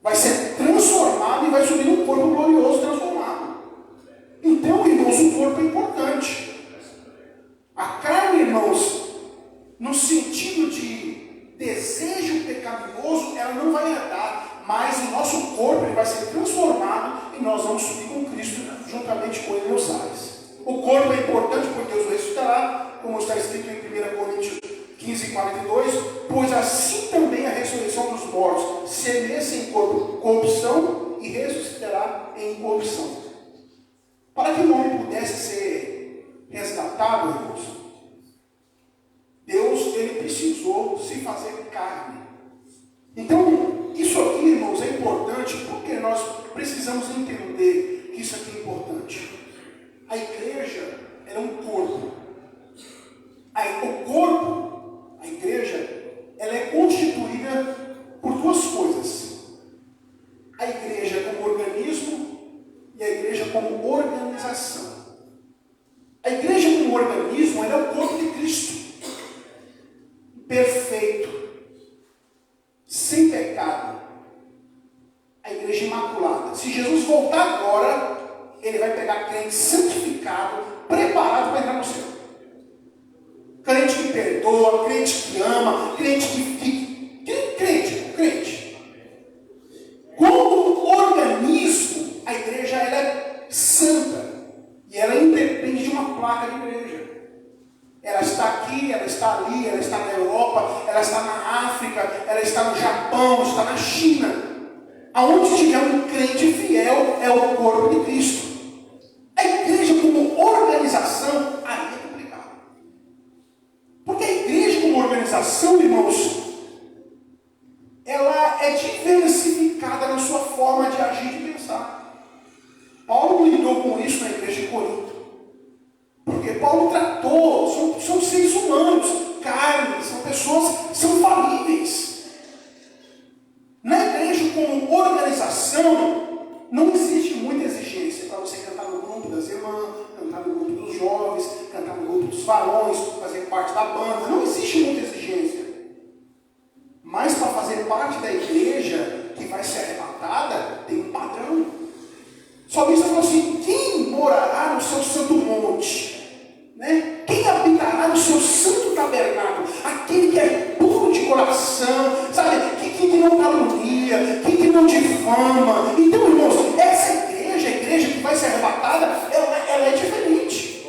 vai ser transformado e vai subir num corpo glorioso transformado. Então, irmãos, o corpo é importante. A carne, irmãos, no sentido de desejo pecaminoso, ela não vai herdar, mas o nosso corpo ele vai ser transformado e nós vamos subir com Cristo juntamente com ele nos ares. O corpo é importante porque Deus o ressuscitará, como está escrito em 1 Coríntios 15:42, pois assim também a ressurreição dos mortos semeia-se em corrupção e ressuscitará em incorrupção. Para que o homem pudesse ser resgatado, irmãos, Deus ele precisou se fazer carne. Então, isso aqui, irmãos, é importante porque nós precisamos entender que isso aqui é importante. A igreja é um corpo. O corpo, a igreja, ela é constituída por duas coisas. A igreja como organismo e a igreja como organização. A igreja como organismo, ela é o corpo de Cristo. Perfeito. Sem pecado. A igreja imaculada. Se Jesus voltar agora, ele vai pegar crente santificado, preparado para entrar no céu. Crente que perdoa, crente que ama, crente que crente. Como organismo, a igreja ela é santa. E ela independe de uma placa de igreja. Ela está aqui, ela está ali, ela está na Europa, ela está na África, ela está no Japão, está na China. Aonde tiver um crente fiel é o corpo de Cristo. A igreja como organização, aí é complicado. Porque a igreja como organização, irmãos, ela é diversificada na sua forma de agir e de pensar. Paulo lidou com isso na igreja de Corinto. Porque Paulo tratou, são seres humanos, carne, são pessoas, são falíveis. Na igreja como organização, não existe muita exigência para você cantar no grupo das irmãs, cantar no grupo dos jovens, cantar no grupo dos varões, fazer parte da banda. Não existe muita exigência. Mas para fazer parte da igreja que vai ser arrebatada, tem um padrão. O salmista falou assim: quem morará no seu santo monte? Né? Quem habitará no seu santo tabernáculo? Aquele que é puro de coração, sabe? Que não calunia, que não difama. Então, irmãos, essa igreja, a igreja que vai ser arrebatada, ela é diferente.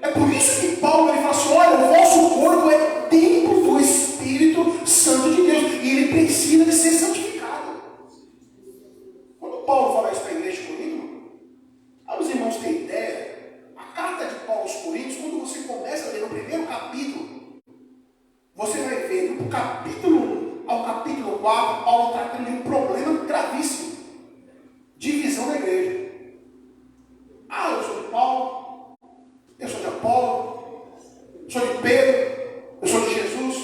É por isso que Paulo ele fala assim: olha, o vosso corpo é templo do Espírito Santo de Deus, e ele precisa de ser santificado. Quando Paulo fala isso para a igreja de Corinto, para os irmãos terem ideia, a carta de Paulo aos Coríntios, quando você começa a ler no primeiro capítulo, você vai ver do capítulo 1 ao capítulo 4, Paulo tratando de um problema gravíssimo: divisão da igreja. Ah, eu sou de Paulo, eu sou de Apolo, sou de Pedro, eu sou de Jesus,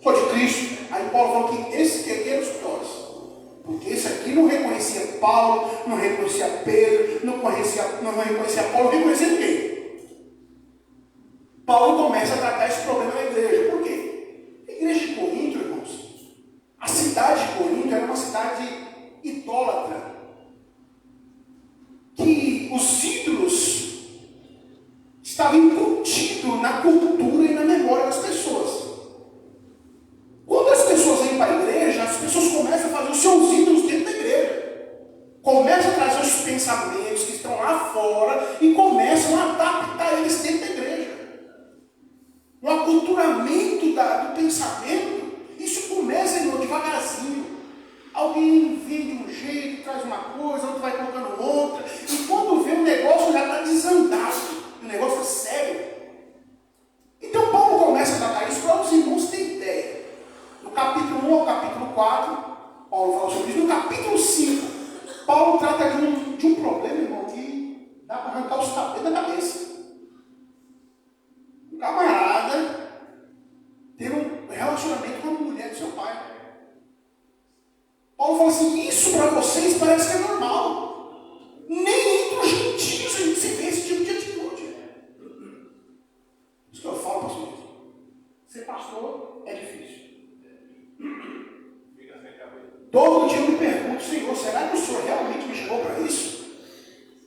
sou de Cristo. Aí Paulo falou que esse aqui eram os piores. Porque esse aqui não reconhecia Paulo, não reconhecia Pedro, não reconhecia Paulo, não reconhecia ninguém. Paulo começa a tratar esse problema na igreja. Por quê? A igreja de Corinto, irmãos, a cidade de Corinto era uma cidade idólatra. Que os ídolos estavam embutidos na cultura e na memória das pessoas. Quando as pessoas vêm para a igreja, as pessoas começam a fazer os seus ídolos dentro da igreja. Começam a trazer os pensamentos que estão lá fora e começam a adaptar eles dentro da igreja. Um aculturamento do pensamento, isso começa, irmão, devagarzinho. Alguém vem de um jeito, traz uma coisa, outro vai colocando outra, e quando vê o negócio já está desandado, o negócio é sério. Então Paulo começa a tratar isso para os irmãos terem ideia. No capítulo 1 ao capítulo 4, Paulo fala sobre isso. No capítulo 5, Paulo trata de um problema, irmão, que dá para arrancar os cabelos da cabeça. Um camarada ter um relacionamento com a mulher do seu pai. Paulo fala assim: isso para vocês parece que é normal. Nem entre os gentios a gente se vê esse tipo de atitude. Isso que eu falo, pastor. Ser pastor é difícil. Todo dia eu me pergunto: Senhor, será que o Senhor realmente me chamou para isso?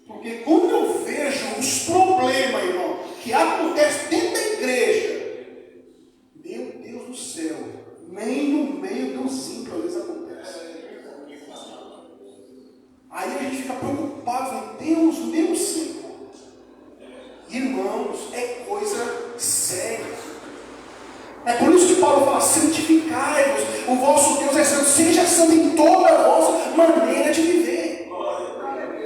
Porque quando eu vejo os problemas, irmão, que acontecem dentro da igreja, meu Deus do céu, nem no meio dos ímpios às vezes acontece. Aí a gente fica preocupado: Deus, meu Senhor. Irmãos, é coisa séria. É por isso que Paulo fala: santificai-vos, o vosso Deus é santo, seja santo em toda a vossa maneira de viver.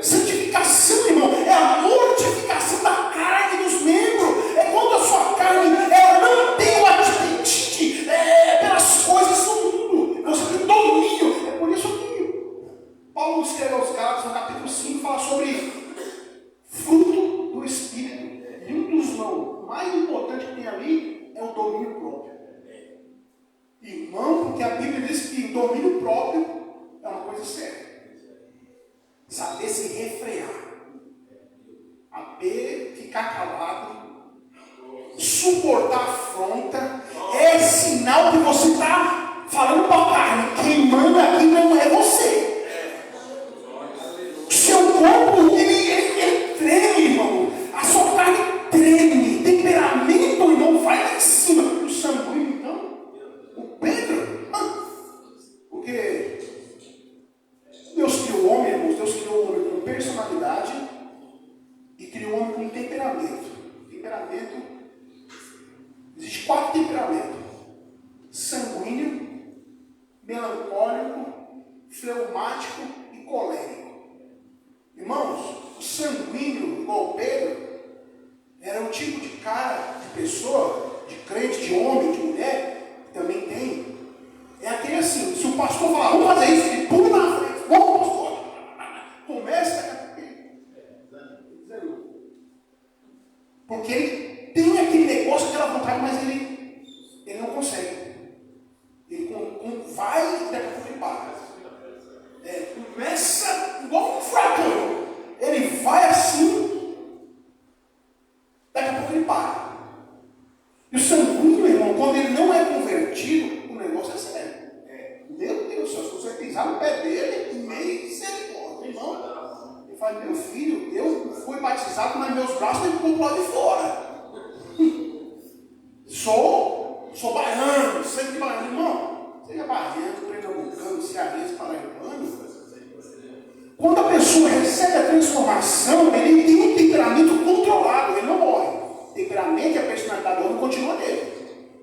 Santificação, irmão, é a mortificação da carne e dos membros. É quando a sua carne ela não tem o apetite pelas coisas do mundo. Você tem domínio. É por isso que Paulo escreve aos Gálatas, no capítulo 5, fala sobre fruto do Espírito. E um dos mais importantes que tem ali é o domínio próprio. Irmão, porque a Bíblia diz que domínio próprio é uma coisa séria. Saber se refrear. Ficar calado. Suportar a afronta. É sinal que você está falando para a carne: quem manda aqui não é você. Seu corpo, ele treme, irmão. A sua carne treme. Temperamento, irmão, vai lá em cima. O sanguíneo, então. O Pedro. Porque Deus criou o homem, irmãos. Deus criou o homem com personalidade e criou o homem com temperamento. Temperamento sanguíneo, igual Pedro, era um tipo de cara, de pessoa, de crente, de homem, de mulher, que também tem. É aquele assim, se o pastor falar, vamos fazer isso, ele pula na frente, vamos pastor, começa porque ele tem aquele negócio, aquela vontade, mas ele não consegue. Ele vai e daqui a pouco ele para. Começa igual um furacão. Ele vai assim, daqui a pouco ele para. E o sanguíneo, irmão, quando ele não é convertido, o negócio é sério. Meu Deus, se você pisar no pé dele, meio misericórdia, irmão. Ele fala, meu filho, eu fui batizado, mas meus braços estão pro lado de fora. Sou baiano, sempre baiano, irmão. Seja baiano, pernambucano, cearense, paraibano. Quando a pessoa recebe a transformação, ele tem um temperamento controlado, ele não morre. O temperamento e a personalidade do homem continua nele.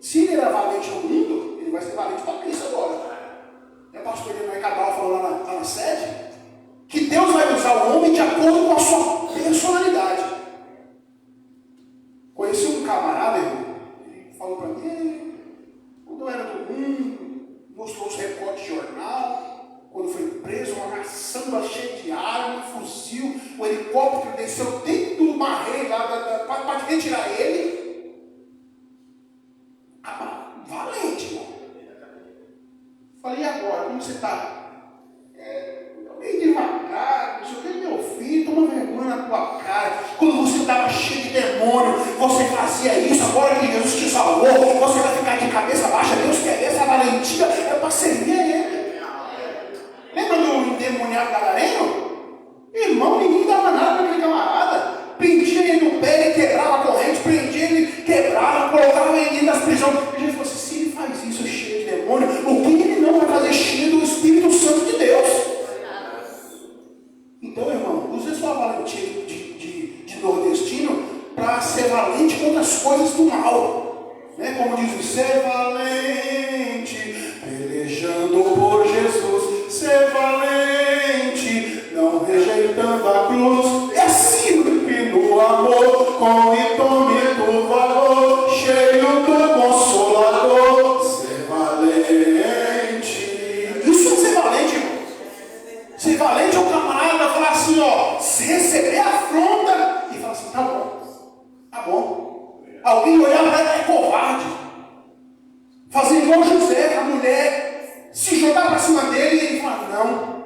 Se ele era valente no mundo, ele vai ser valente para Cristo agora. É o pastor Leonel Cabral falou lá na sede que Deus vai usar o homem de acordo com a sua personalidade. Conheci um camarada, irmão, ele falou para mim, quando eu era do mundo, mostrou os recortes de jornal, quando foi preso, uma caçamba cheia de arma, fuzil, o helicóptero desceu dentro do barreiro lá para retirar ele. Valente, irmão. Falei, e agora, como você está? Meio devagar, não sei o que, meu filho, toma vergonha na tua cara. Quando você estava cheio de demônio, você fazia isso, agora que Jesus te salvou, você vai ficar de cabeça baixa. Deus quer essa valentia, é para servir a Ele. Lembra do endemoniado gadareno? Irmão, ninguém dava nada para aquele camarada. Prendia ele no pé, ele quebrava a corrente, prendia ele, quebrava, colocava ele dentro das prisões. E a gente falou assim, se ele faz isso cheio de demônio, o que ele não vai fazer cheio do Espírito Santo de Deus? Então, irmão, use a sua valentia de nordestino para ser valente contra as coisas do mal. Né? Como diz, ser valente, pelejando por Jesus, ser valente, não rejeitando a cruz. É assim que no amor, com e tome do valor, cheio do Consolador, ser valente. Isso é ser valente, irmão. Ser valente é o camarada falar assim, ó, se receber a afronta e falar assim, tá bom. Alguém olhar para ele é covarde. Fazer igual José, a mulher, se jogar para cima dele e ele falar, não,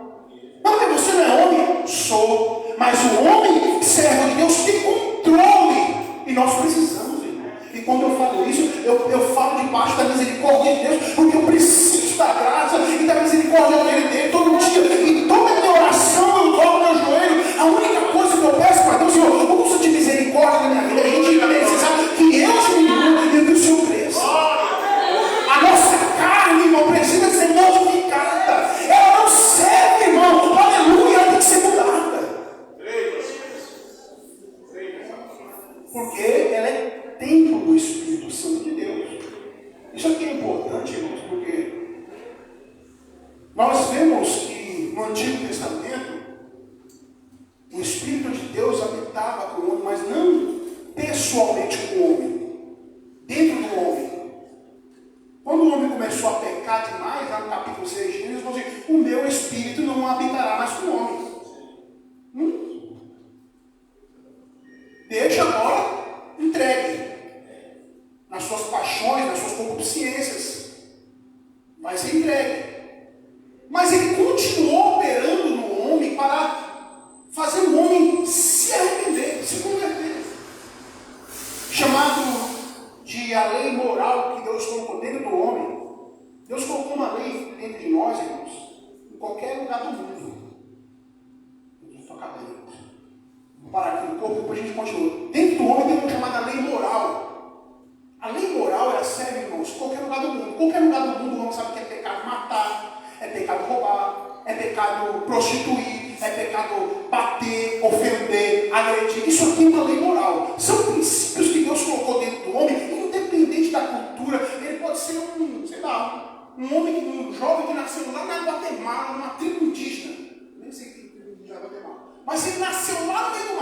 porque você não é homem? Sou. Mas o homem, servo de Deus, tem controle. E nós precisamos, irmão. E quando eu falo isso, eu falo debaixo da misericórdia de Deus, porque eu preciso da graça e da misericórdia dele todo dia. E toda a minha oração, eu dobro meu joelho. A única coisa que eu peço para Deus, Senhor, usa de misericórdia na minha vida. A gente precisa que eu diminua e que o Senhor cresça. A nossa carne, irmão, precisa ser modificada. Ela não serve, irmão. Aleluia, ela tem que ser mudada. Porque ela é templo do Espírito Santo de Deus. Isso aqui é importante, irmãos, porque nós vemos que no Antigo Testamento o Espírito de Deus habitava com o homem, mas não pessoalmente com o homem, dentro do homem. Quando o homem começou a pecar demais, lá no capítulo 6 de Gênesis, falou assim, o meu Espírito não habitará mais com o homem. Deixa agora, entregue nas suas paixões, nas suas concupiscências. Vai ser entregue. Mas ele continuou operando no homem para fazer o homem se arrepender, se converter. Chamado de a lei moral que Deus colocou dentro do homem. Deus colocou uma lei dentro de nós, irmãos, em qualquer lugar do mundo. Eu estou acabando. Vou parar aqui um pouco, depois a gente continua. Dentro do homem tem uma chamada lei moral. A lei moral, ela serve, irmãos, em qualquer lugar do mundo. Qualquer lugar do mundo, o homem sabe que é pecado matar, é pecado roubar, é pecado prostituir, é pecado bater, ofender, agredir. Isso aqui é uma lei moral. São princípios que Deus colocou dentro do homem, independente da cultura. Ele pode ser um jovem que nasceu lá na Guatemala, numa tribo indígena. Nem sei que tribo indígena é Guatemala. Mas ele nasceu lá no meio do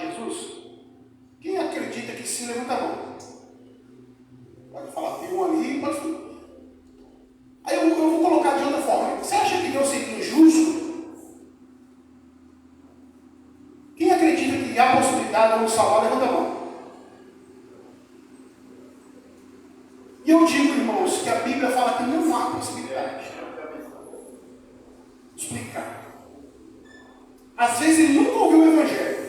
de Jesus? Quem acredita que sim, levanta a mão. Pode falar, tem um ali, pode falar. Aí eu vou colocar de outra forma. Você acha que Deus seria injusto? Quem acredita que há possibilidade de nos salvar, levanta a mão. E eu digo, irmãos, que a Bíblia fala que não há possibilidade. Vou explicar. Às vezes ele nunca ouviu o Evangelho.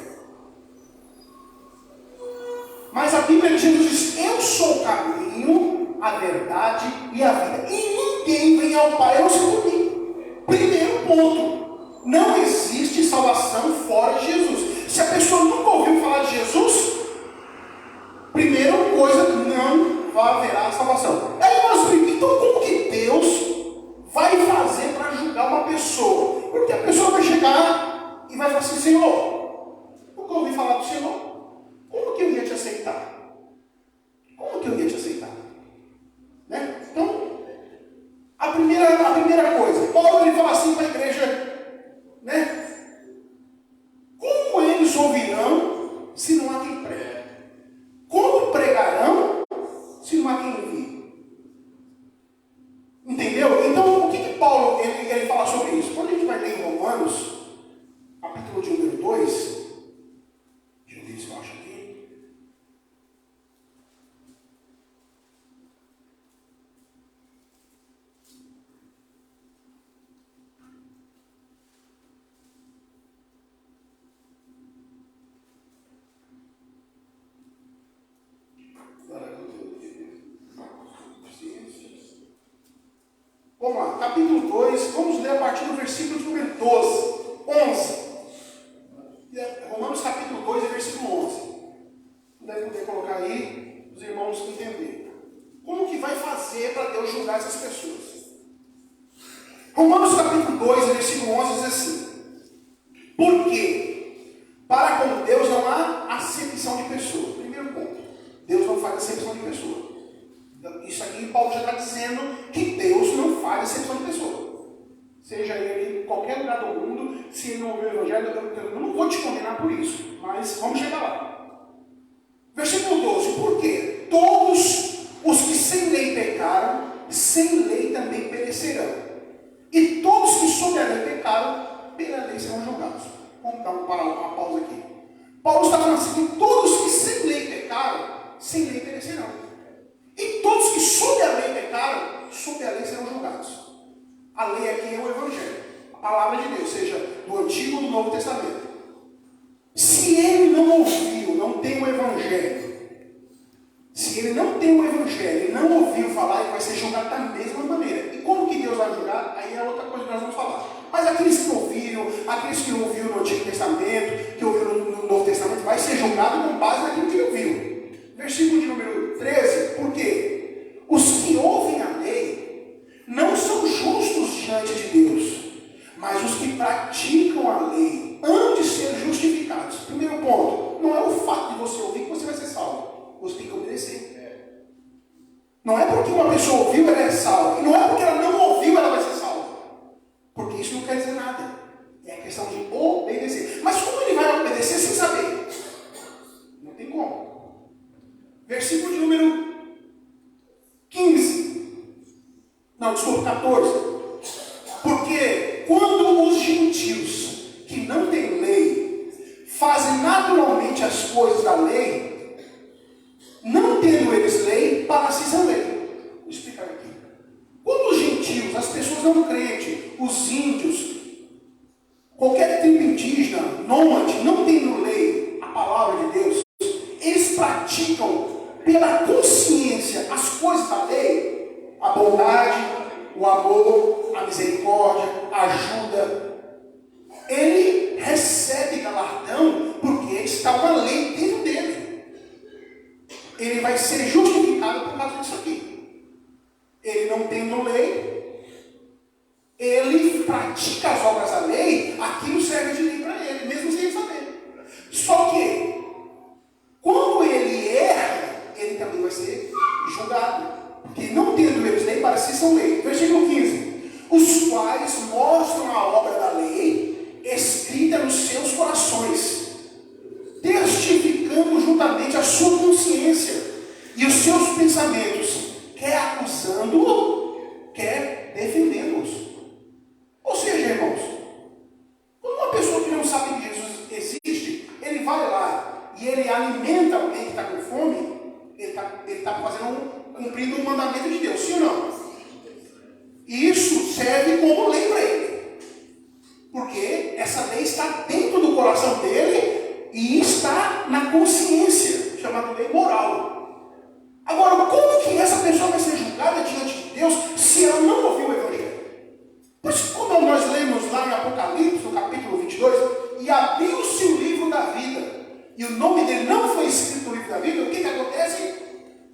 Mas a Bíblia de Jesus diz: eu sou o caminho, a verdade e a vida. E ninguém vem ao Pai a não ser por mim. Primeiro ponto. Não existe salvação fora de Jesus. Se a pessoa nunca ouviu falar de Jesus, primeira coisa, não haverá salvação. Aí nós brincamos, então como que Deus vai fazer para julgar uma pessoa? Porque a pessoa vai chegar e vai falar assim: Senhor, nunca ouvi falar do Senhor. Como que eu ia te aceitar? Como que eu ia te aceitar? Né? Então, a primeira coisa, Paulo ele fala assim para a igreja, né? Como eles ouvirão se não há quem pregue? Como pregarão se não há quem ouvir? Entendeu? Então, o que Paulo ele fala sobre isso? Quando a gente vai ler em Romanos, capítulo de número 2, deixa eu ver se eu acho aqui. Vamos lá, capítulo 2, vamos ler a partir do versículo de número 11. Romanos capítulo 2, versículo 11. Deve poder colocar aí, os irmãos entenderem. Como que vai fazer para Deus julgar essas pessoas? Romanos capítulo 2, versículo 11 diz assim: porque para com Deus não há acepção de pessoa. Primeiro ponto, Deus não faz acepção de pessoa. Isso aqui Paulo já está dizendo que Deus não faz acepção de pessoa. Seja ele em qualquer lugar do mundo, se ele não ouviu o Evangelho, eu não vou te condenar por isso, mas vamos chegar lá. Versículo 12: porque todos os que sem lei pecaram, sem lei também perecerão. E todos que sob a lei pecaram, pela lei serão julgados. Vamos dar uma pausa aqui. Paulo está falando assim: que todos que sem lei pecaram, sem lei perecerão. E todos que sob a lei pecaram, sob a lei serão julgados. A lei aqui é o Evangelho, a palavra de Deus, seja do Antigo ou do Novo Testamento. Se ele não ouviu, não tem o Evangelho, se ele não tem o Evangelho e não ouviu falar, ele vai ser julgado da mesma maneira. E como que Deus vai julgar? Aí é outra coisa que nós vamos falar. Mas aqueles que ouviram, aqueles que ouviram no Antigo Testamento, que ouviram no Novo Testamento, vai ser julgado com base naquilo que ouviu. Versículo de número 13, por quê? Os que ouvem a lei não são justos diante de Deus, mas os que praticam a lei hão de ser justificados. Primeiro ponto, não é o fato de você ouvir que você vai ser salvo, você tem que obedecer. Não é porque uma pessoa ouviu, ela é salva, e não é porque ela não ouviu, ela vai ser salva, porque isso não quer dizer nada, é a questão de obedecer. Mas como ele vai obedecer sem saber? Não tem como. Versículo de número 14. Porque quando os gentios que não têm lei fazem naturalmente as coisas da lei, não tendo eles lei, para si são lei. Vou explicar aqui. Quando os gentios, as pessoas não crentes, os índios, qualquer tribo indígena, nômade, não tendo lei, a palavra de Deus, eles praticam pela consciência as coisas da lei, a bondade, o amor, a misericórdia, a ajuda. Ele recebe galardão porque está uma lei dentro dele. Ele vai ser justificado por causa disso aqui. Ele não tendo lei, ele pratica as obras da lei, aquilo serve de lei para ele, mesmo sem saber. Só que, quando ele erra, ele também vai ser julgado. Porque não tendo eles lei, para si são lei. Versículo 15. Os quais mostram a obra da lei escrita nos seus corações, absolutamente a sua consciência e os seus pensamentos, quer acusando-o, quer defendendo-os. Ou seja, irmãos, quando uma pessoa que não sabe que Jesus existe, ele vai lá e ele alimenta alguém que está com fome, ele está cumprindo um mandamento de Deus, sim ou não? E isso serve como lei para ele. Porque essa lei está dentro do coração dele e está na consciência, chamada lei moral. Agora, como que essa pessoa vai ser julgada diante de Deus se ela não ouviu o Evangelho? Por isso, quando nós lemos lá em Apocalipse, no capítulo 22, e abriu-se o livro da vida, e o nome dele não foi escrito no livro da vida, o que acontece?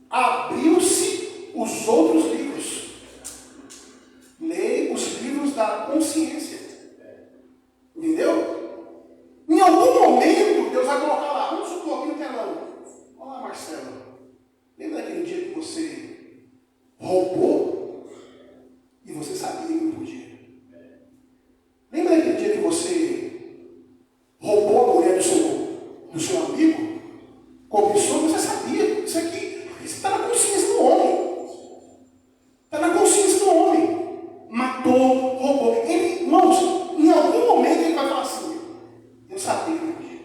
Abriu-se os outros livros. Leia os livros da consciência. Entendeu? Em algum momento, Deus vai colocar lá, vamos supor aqui no telão. Olha lá, Marcelo. Lembra daquele dia que você roubou e você sabia que não podia? Lembra daquele dia que você roubou a mulher do seu amigo? Cobiçou, você sabia. Isso aqui está na consciência do homem. Está na consciência do homem. Matou, roubou. Ele, irmãos, em algum momento ele vai falar assim: eu sabia que não podia.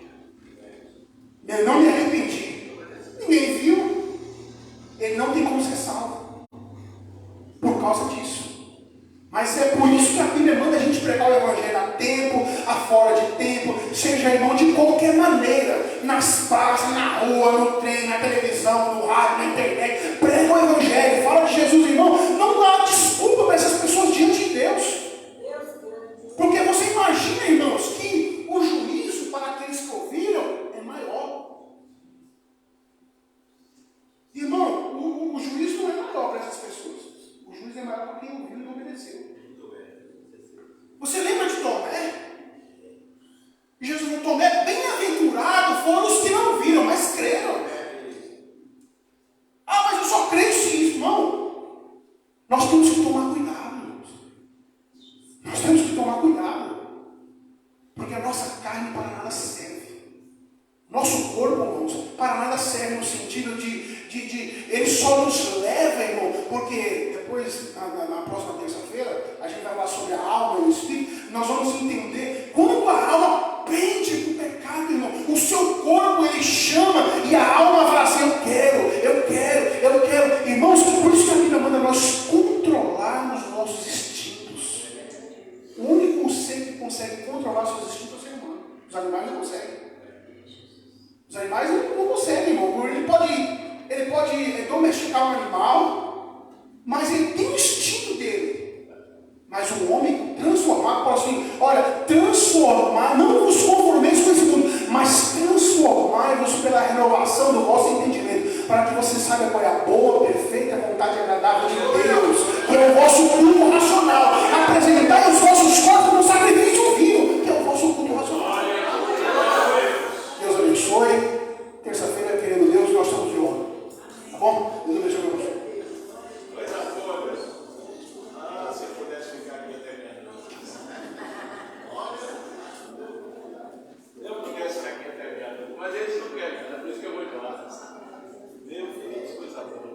Eu não me arrependi. Ninguém viu. Ele não tem como ser salvo por causa disso. Mas é por isso que a Bíblia manda a gente pregar o Evangelho a tempo, a fora de tempo, seja, irmão, de qualquer maneira, nas praças, na rua, no trem, na televisão, no rádio, na internet. Prega o Evangelho, fala de Jesus, irmão. Não há desculpa para essas pessoas diante de Deus. Porque você imagina, irmãos, que o juízo para aqueles que ouviram é maior. Irmão, o juízo não é maior para essas pessoas. O juízo é maior para quem ouviu e não obedeceu. Você lembra de Tomé? Jesus falou: Tomé, bem-aventurado foram os que não viram, mas creram. Ah, mas eu só creio se isso. Não. Nós temos que tomar cuidado, irmãos. Nós temos que tomar cuidado. Porque a nossa carne para nada serve. Nosso corpo, irmãos, para nada serve no sentido de ele só nos leva, irmão, porque depois, na próxima terça-feira, a gente vai falar sobre a alma e o espírito. Nós vamos entender quando a alma pende para o pecado, irmão. O seu corpo, ele chama e a alma fala assim: eu quero. Irmãos, por isso que a Bíblia manda nós controlarmos nossos instintos. O único ser que consegue controlar seus instintos é o ser humano. Os animais não conseguem. Os animais não conseguem, irmão. Ele pode domesticar um animal, mas ele tem o instinto dele. Mas o homem transformar, fala assim: olha, transformar, não vos conformeis com esse mundo, mas transformai-vos pela renovação do vosso entendimento, para que você saiba qual é a boa, perfeita vontade agradável de Deus, que é o vosso culto racional. Apresentai os vossos corpos como sacrifício vivo, que é o vosso culto racional. Deus abençoe. Terça-feira, querendo Deus, nós estamos de honra. Tá bom? Deus abençoe você. Coisa boa. Ah, se eu pudesse ficar aqui até meia-noite. Eu pudesse ficar aqui até meia-noite, mas eles não querem, é por isso que eu vou embora. Meu filho, coisa boa.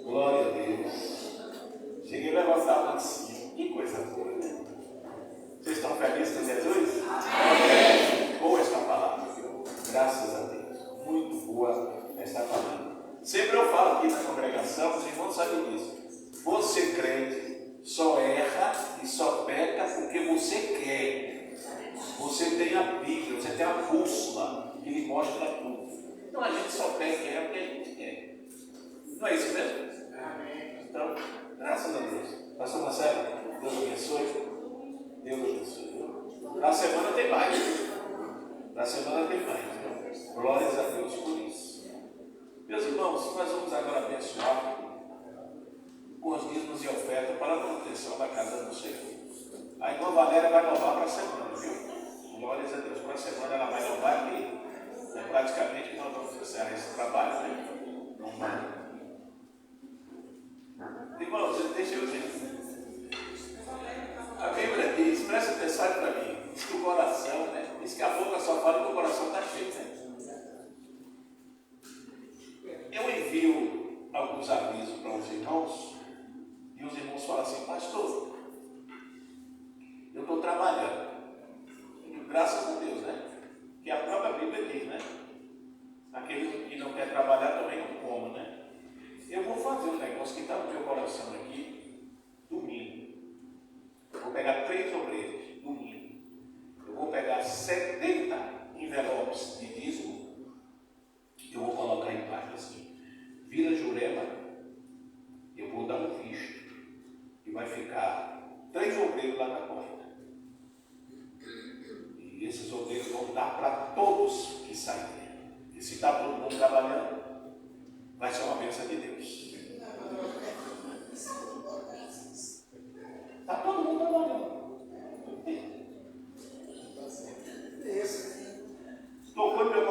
Glória a Deus. Cheguei a levantar a mão assim. Que coisa boa, né? Vocês estão felizes com Jesus? Amém. Boa esta palavra, viu? Graças a Deus. Muito boa esta palavra. Sempre eu falo aqui na congregação, os irmãos sabem disso. Você crente só erra e só peca porque você quer. Você tem a Bíblia, você tem a bússola que lhe mostra tudo. Então a gente só peca e erra porque a gente quer. Não é isso mesmo? Amém. Então, graças a Deus. Pastor Marcelo, Deus abençoe. Deus abençoe. Na semana tem mais. Na semana tem mais. Glórias a Deus por isso. Meus irmãos, nós vamos agora abençoar com os dízimos e oferta para a manutenção da casa do Senhor. A irmã Valéria vai louvar para a semana, viu? Glórias a Deus. Para a semana ela vai louvar aqui. É praticamente que nós vamos encerrar esse trabalho, né? Não vai. Irmãos, deixa eu dizer. A Bíblia diz, presta atenção para mim, diz que o coração, né? Diz que a boca só fala que o coração está cheio, né?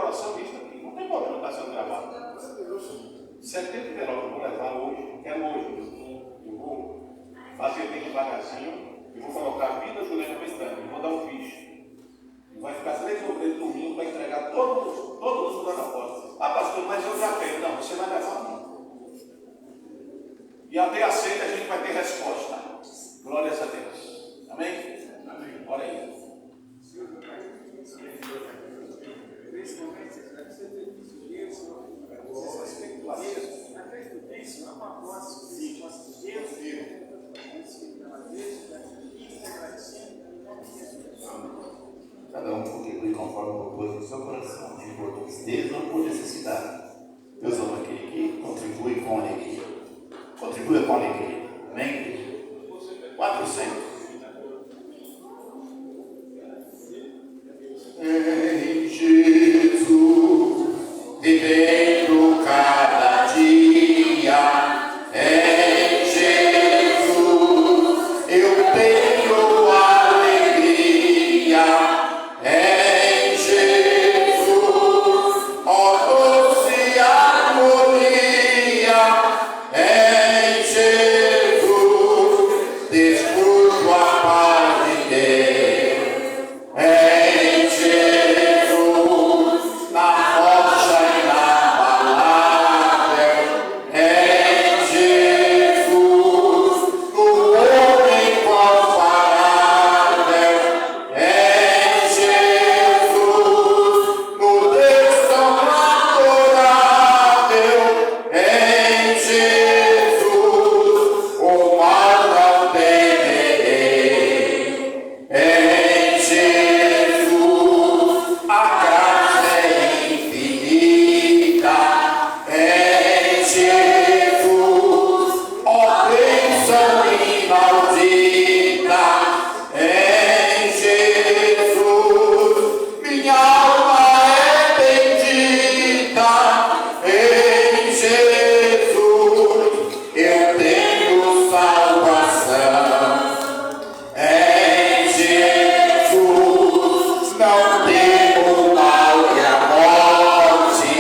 gravação disso aqui. Não tem problema, está sendo gravado. 79 eu vou levar hoje, quero hoje. Eu vou fazer bem devagarzinho e vou colocar a vida do Juliana Pestana. E vou dar um vídeo. E vai ficar 3 ou 3 domingos para entregar todos lá na porta. Ah, pastor, mas eu já tenho. Não, você vai levar um. E até a ceia a gente vai ter resposta. Glórias a Deus. Amém? Amém. Olha aí. Cada um contribui conforme o propósito do seu coração, de por tristeza ou por necessidade. Deus ama aquele que contribui com alegria. Contribua com alegria. Amém, igreja? 400. Em Jesus, vivendo cada dia, em Jesus, eu tenho alegria, em Jesus, ó doce harmonia, em Jesus, desfruto a paz de Deus. Em Jesus, na rocha inabalável, em Jesus, no homem incomparável, em Jesus, no Deus tão adorável, em Jesus, o mal não temerei. Em Jesus, a graça é infinita. Em Jesus, ó bênção inaudita. Em Jesus, minha alma é bendita. Em Jesus, eu tenho salvação. Em Jesus, não temo mal e a morte.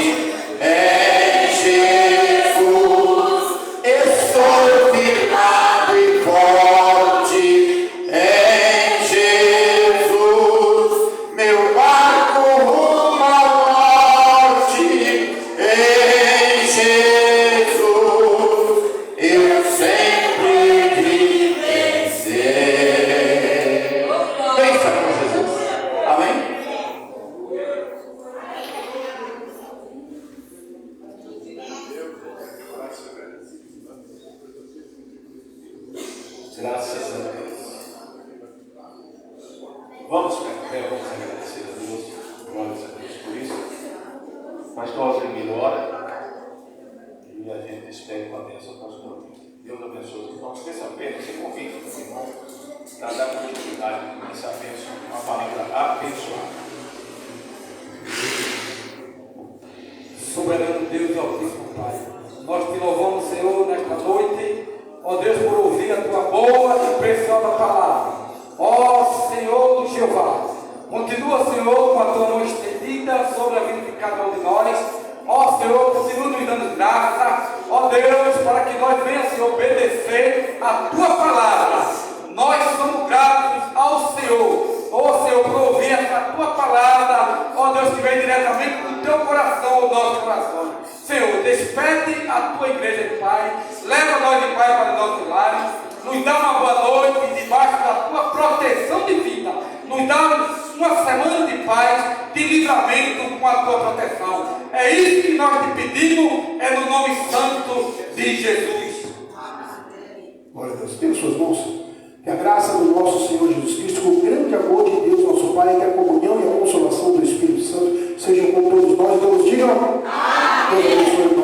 Em Jesus, eu sou firmado e forte. Em Jesus, meu barco rumo ao norte. Em Jesus, eu sempre de vencer. Pensa com Jesus. Amém? Graças a Deus. Vamos ficar em pé, vamos agradecer a Deus. Glórias a Deus por isso. Pastor Alzemir ora e a gente espera com a bênção do pastor. Deus abençoe os irmãos. Terça-feira, você convida os irmãos para dar continuidade nessa bênção, uma palavra abençoada. Soberano Deus e Altíssimo Pai, nós te louvamos, Senhor, nesta noite, ó Deus, por ouvir a tua boa e preciosa palavra. Ó Senhor do Jeová, continua, Senhor, com a tua mão estendida sobre a vida de cada um de nós. Ó Senhor, continua nos dando graça, ó Deus, para que nós venhamos, Senhor, obedecer a tua palavra. Nós somos gratos ao Senhor, ó Senhor, por ouvir essa tua palavra, ó Deus, que vem diretamente do teu coração ao nosso coração. Senhor, despede a tua igreja de Pai, leva nós de Pai para nossos lares, nos dá uma boa noite debaixo da tua proteção divina, nos dá uma semana de paz, de livramento com a tua proteção. É isso que nós te pedimos, é no nome santo de Jesus. Glória a Deus. Temos suas mãos. Que a graça do nosso Senhor Jesus Cristo, o grande amor de Deus, nosso Pai, que a comunhão e a consolação do Espírito Santo sejam com todos nós. Todos digam. Deus abençoe.